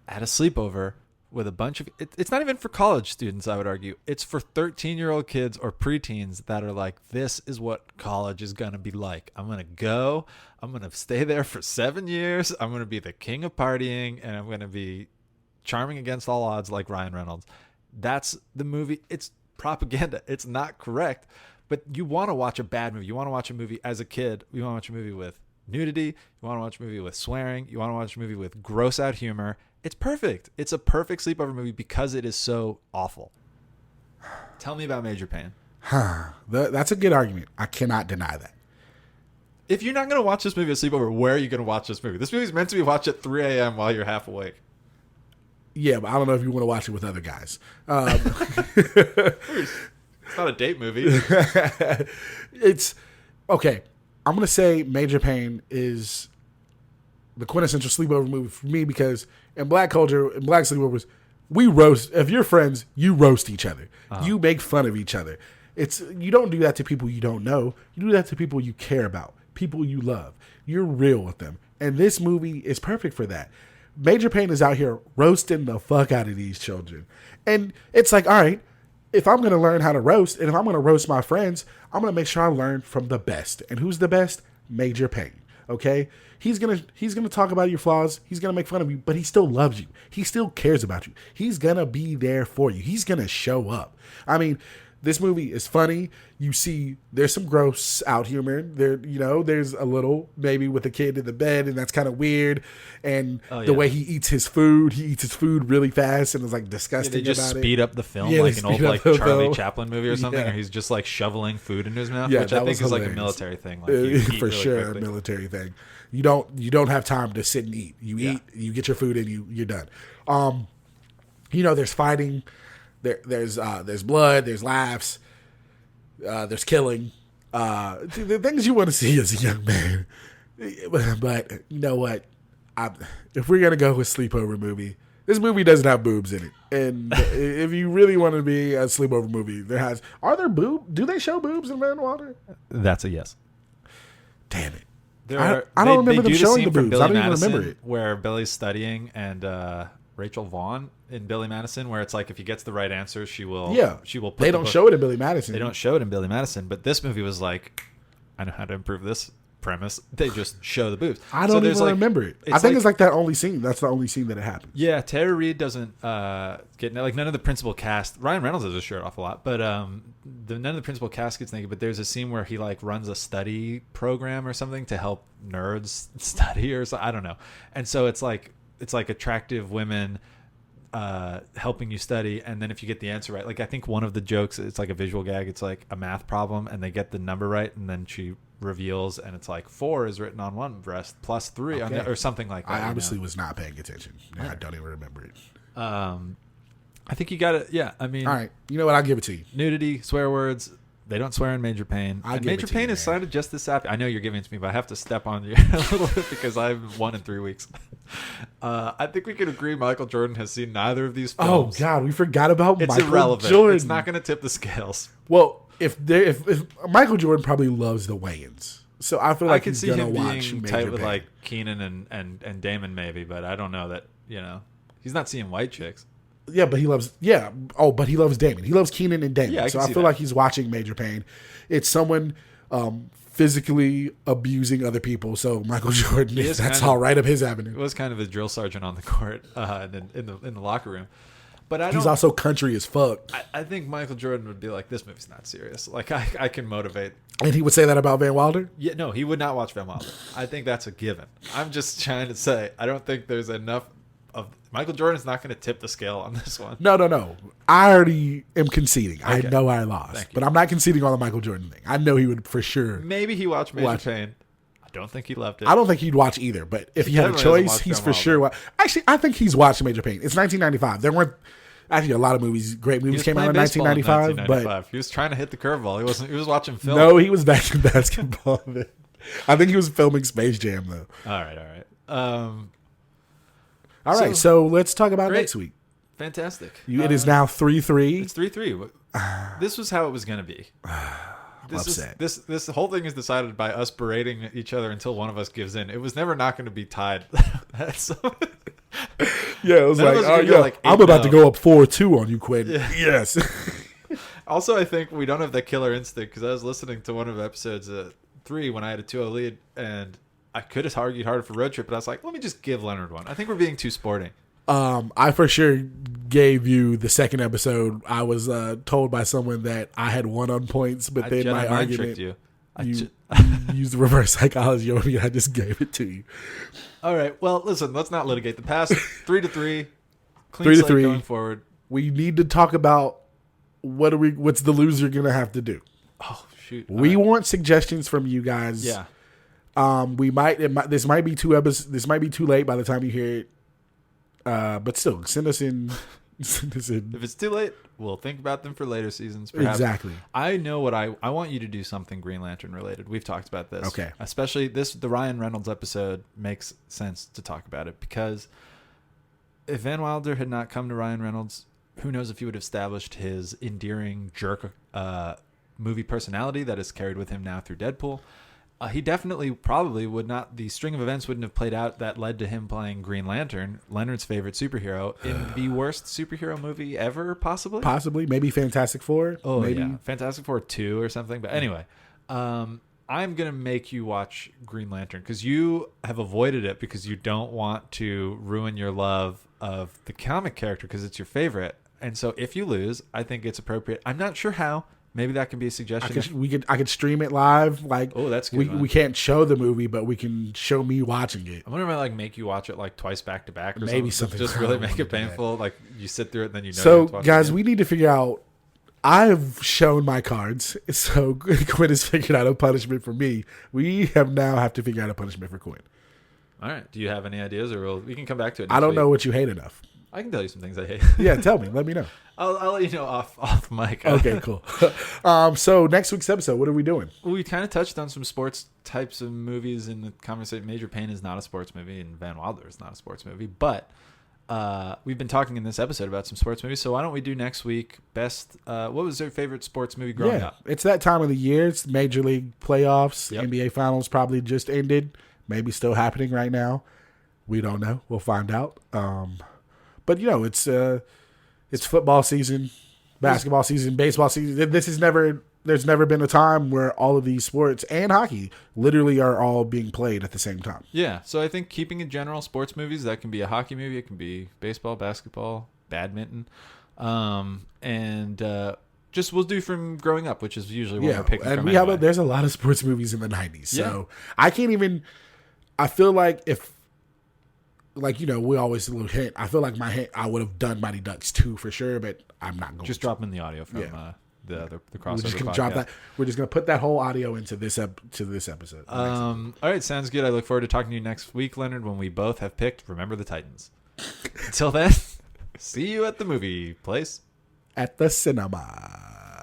Speaker 2: at a sleepover with a bunch of... It's not even for college students, I would argue. It's for 13-year-old kids or preteens that are like, this is what college is going to be like. I'm going to go. I'm going to stay there for 7 years. I'm going to be the king of partying, and I'm going to be charming against all odds like Ryan Reynolds. That's the movie. It's propaganda. It's not correct. But you want to watch a bad movie. You want to watch a movie as a kid. You want to watch a movie with nudity. You want to watch a movie with swearing. You want to watch a movie with gross out humor. It's perfect. It's a perfect sleepover movie because it is so awful. Tell me about Major Payne.
Speaker 1: That's a good argument. I cannot deny that.
Speaker 2: If you're not going to watch this movie at sleepover, where are you going to watch this movie? This movie is meant to be watched at 3 a.m. while you're half awake.
Speaker 1: Yeah, but I don't know if you want to watch it with other guys.
Speaker 2: It's not a date movie.
Speaker 1: It's okay. I'm going to say Major Payne is the quintessential sleepover movie for me because in black culture, in black sleepovers, we roast. If you're friends, you roast each other. You make fun of each other. You don't do that to people you don't know. You do that to people you care about, people you love. You're real with them. And this movie is perfect for that. Major Payne is out here roasting the fuck out of these children. And it's like, all right, if I'm going to learn how to roast, and if I'm going to roast my friends, I'm going to make sure I learn from the best. And who's the best? Major Payne. Okay, he's gonna talk about your flaws. He's gonna make fun of you, but he still loves you. He still cares about you. He's gonna be there for you. He's gonna show up. I mean, this movie is funny. You see, there's some gross out humor. There's a little maybe with the kid in the bed, and that's kind of weird. And the way he eats his food really fast, and is like disgusting.
Speaker 2: They just
Speaker 1: about
Speaker 2: speed
Speaker 1: it.
Speaker 2: up the film like an old like Charlie Chaplin movie or something,
Speaker 1: Yeah.
Speaker 2: or he's just like shoveling food into his mouth,
Speaker 1: Yeah,
Speaker 2: which I
Speaker 1: that
Speaker 2: think
Speaker 1: was
Speaker 2: is like a
Speaker 1: hilarious.
Speaker 2: military thing. Like you eat
Speaker 1: For
Speaker 2: really
Speaker 1: sure,
Speaker 2: quickly.
Speaker 1: a military thing. You don't have time to sit and eat. You
Speaker 2: Yeah.
Speaker 1: eat, you get your food, and you're done. There's fighting. There's blood. There's laughs. There's killing. The things you want to see as a young man. But you know what? If we're gonna go with sleepover movie, this movie doesn't have boobs in it. And if you really want to be a sleepover movie, are there boobs? Do they show boobs in Van Wilder?
Speaker 2: That's a yes.
Speaker 1: Damn it.
Speaker 2: I
Speaker 1: don't remember them showing the boobs. I don't even
Speaker 2: Madison,
Speaker 1: remember it.
Speaker 2: Where Billy's studying and Rachel Vaughn in Billy Madison, where it's like if he gets the right answer, she will. Put
Speaker 1: They don't show it in Billy Madison.
Speaker 2: They don't show it in Billy Madison, but this movie was like, I know how to improve this premise. They just show the boobs.
Speaker 1: I don't even remember it. I think it's like that only scene. That's the only scene that it happens.
Speaker 2: Yeah, Tara Reid doesn't get like none of the principal cast. Ryan Reynolds has his shirt off a lot, but none of the principal cast gets naked. But there's a scene where he like runs a study program or something to help nerds study or so. I don't know. And so it's like attractive women helping you study, and then if you get the answer right, like I think one of the jokes, it's like a visual gag. It's like a math problem, and they get the number right, and then she reveals, and it's like 4 is written on one breast plus 3 on the, or something like that.
Speaker 1: I obviously was not paying attention. I don't even remember it.
Speaker 2: I think you got it. Yeah, I mean,
Speaker 1: all right. You know what? I'll give it to you.
Speaker 2: Nudity, swear words. They don't swear in Major Payne. And Major Payne is cited just this after. I know you're giving it to me, but I have to step on you a little bit because I've won in 3 weeks. I think we could agree Michael Jordan has seen neither of these films.
Speaker 1: Oh God, we forgot about
Speaker 2: It's
Speaker 1: Michael
Speaker 2: irrelevant.
Speaker 1: Jordan.
Speaker 2: It's not going to tip the scales.
Speaker 1: Well, if Michael Jordan probably loves the Wayans, so I feel like
Speaker 2: I could
Speaker 1: he's
Speaker 2: see
Speaker 1: gonna
Speaker 2: him
Speaker 1: watch
Speaker 2: being
Speaker 1: Major
Speaker 2: tight with
Speaker 1: Payne.
Speaker 2: like Keenan and Damon maybe, but I don't know that, he's not seeing white chicks.
Speaker 1: Yeah, but he loves. Yeah. Oh, but he loves Damon. He loves Keenan and Damon.
Speaker 2: Yeah, I
Speaker 1: so
Speaker 2: can
Speaker 1: I
Speaker 2: see
Speaker 1: feel
Speaker 2: that.
Speaker 1: like he's watching Major Payne. It's someone physically abusing other people. So Michael Jordan,
Speaker 2: is
Speaker 1: that's
Speaker 2: kind of-
Speaker 1: all right up his
Speaker 2: It
Speaker 1: avenue.
Speaker 2: was kind of a drill sergeant on the court and in the locker room. But I don't.
Speaker 1: He's also country as fuck,
Speaker 2: I think Michael Jordan would be like, this movie's not serious. Like I can motivate.
Speaker 1: and he would say that about Van Wilder.
Speaker 2: Yeah, no, he would not watch Van Wilder. I think that's a given. I'm just trying to say I don't think there's enough of Michael Jordan's not going to tip the scale on this one.
Speaker 1: No. I already am conceding. I
Speaker 2: Okay.
Speaker 1: know I lost,
Speaker 2: Thank you.
Speaker 1: but I'm not conceding on the Michael Jordan thing. I know he would for sure.
Speaker 2: Maybe he watched Major
Speaker 1: Watch.
Speaker 2: Payne. I don't think he loved it.
Speaker 1: I don't think he'd watch either, but if he had a
Speaker 2: definitely doesn't
Speaker 1: choice,
Speaker 2: watch
Speaker 1: he's
Speaker 2: Van
Speaker 1: for sure. Actually, I think he's watched Major Payne. It's 1995. There weren't actually a lot of great
Speaker 2: He
Speaker 1: movies
Speaker 2: was
Speaker 1: came out
Speaker 2: playing
Speaker 1: in
Speaker 2: baseball
Speaker 1: 1995, but
Speaker 2: he was trying to hit the curveball. He was watching film.
Speaker 1: no, he was back in basketball. I think he was filming Space Jam though.
Speaker 2: All right.
Speaker 1: All right, so let's talk about
Speaker 2: great.
Speaker 1: next week.
Speaker 2: Fantastic.
Speaker 1: It is now 3-3.
Speaker 2: It's 3-3. This was how it was going to be.
Speaker 1: Upset.
Speaker 2: This whole thing is decided by us berating each other until one of us gives in. It was never not going to be tied.
Speaker 1: Yeah, it was
Speaker 2: None of
Speaker 1: like,
Speaker 2: us are
Speaker 1: oh
Speaker 2: gonna go
Speaker 1: yeah,
Speaker 2: like
Speaker 1: I'm about to
Speaker 2: 8-0.
Speaker 1: go up 4-2 on you, Quinn. Yes.
Speaker 2: Also, I think we don't have that killer instinct because I was listening to one of episodes 3 when I had a 2-0 lead, and I could have argued harder for Road Trip, but I was like, let me just give Leonard one. I think we're being too sporting.
Speaker 1: I for sure gave you the second episode. I was told by someone that I had won on points, but then
Speaker 2: Jedi
Speaker 1: my
Speaker 2: mind
Speaker 1: argument,
Speaker 2: tricked you.
Speaker 1: you used reverse psychology on me. I just gave it to you.
Speaker 2: All right. Well, listen. Let's not litigate the past. 3-3. Clean
Speaker 1: 3-3.
Speaker 2: slate going forward.
Speaker 1: We need to talk about what's the loser gonna have to do.
Speaker 2: Oh shoot.
Speaker 1: We want suggestions from you guys.
Speaker 2: Yeah.
Speaker 1: This might be this might be too late by the time you hear it. But still, send us in.
Speaker 2: If it's too late, we'll think about them for later seasons. Perhaps.
Speaker 1: Exactly.
Speaker 2: I know what I want you to do something Green Lantern related. We've talked about this.
Speaker 1: Okay.
Speaker 2: Especially the Ryan Reynolds episode makes sense to talk about it because if Van Wilder had not come to Ryan Reynolds, who knows if he would have established his endearing jerk movie personality that is carried with him now through Deadpool. He definitely probably would not. The string of events wouldn't have played out that led to him playing Green Lantern, Leonard's favorite superhero, in the worst superhero movie ever, possibly.
Speaker 1: Possibly, maybe Fantastic Four.
Speaker 2: Oh
Speaker 1: maybe.
Speaker 2: yeah, Fantastic Four 2 or something. But anyway, I'm going to make you watch Green Lantern because you have avoided it because you don't want to ruin your love of the comic character because it's your favorite. And so if you lose, I think it's appropriate. I'm not sure how. Maybe that can be a suggestion.
Speaker 1: I could stream it live. Like,
Speaker 2: oh, that's good.
Speaker 1: We can't show the movie, but we can show me watching it.
Speaker 2: I wonder if I like make you watch it like twice back to back, or
Speaker 1: maybe something.
Speaker 2: Just really make it painful. Like you sit through it, and then you know.
Speaker 1: So,
Speaker 2: you have to watch
Speaker 1: guys,
Speaker 2: it
Speaker 1: we need to figure out. I've shown my cards, so Quinn has figured out a punishment for me. We have to figure out a punishment for Quinn.
Speaker 2: All right. Do you have any ideas, or we can come back to it?
Speaker 1: I don't know what you hate enough.
Speaker 2: I can tell you some things I hate.
Speaker 1: Yeah, tell me. Let me know.
Speaker 2: I'll let you know off mic.
Speaker 1: Okay, cool. So next week's episode, what are we doing?
Speaker 2: We kind of touched on some sports types of movies in the conversation. Major Payne is not a sports movie, and Van Wilder is not a sports movie. But we've been talking in this episode about some sports movies. So why don't we do next week best? What was your favorite sports movie growing up?
Speaker 1: It's that time of the year. It's Major League playoffs.
Speaker 2: Yep.
Speaker 1: NBA Finals probably just ended. Maybe still happening right now. We don't know. We'll find out. But it's football season, basketball season, baseball season. There's never been a time where all of these sports and hockey literally are all being played at the same time.
Speaker 2: Yeah. So I think keeping in general sports movies, that can be a hockey movie. It can be baseball, basketball, badminton. Just we'll do from growing up, which is usually what we're picking
Speaker 1: and
Speaker 2: from.
Speaker 1: And there's a lot of sports movies in the 90s. So I can't even, I feel like if, we always do a little hint. I feel like my hint, I would have done Mighty Ducks 2 for sure, but I'm not going to.
Speaker 2: Just drop in the audio from the crossover.
Speaker 1: We're just going to drop that. We're just going to put that whole audio into this episode.
Speaker 2: All right, sounds good. I look forward to talking to you next week, Leonard, when we both have picked Remember the Titans. Until then, see you at the movie place.
Speaker 1: At the cinema.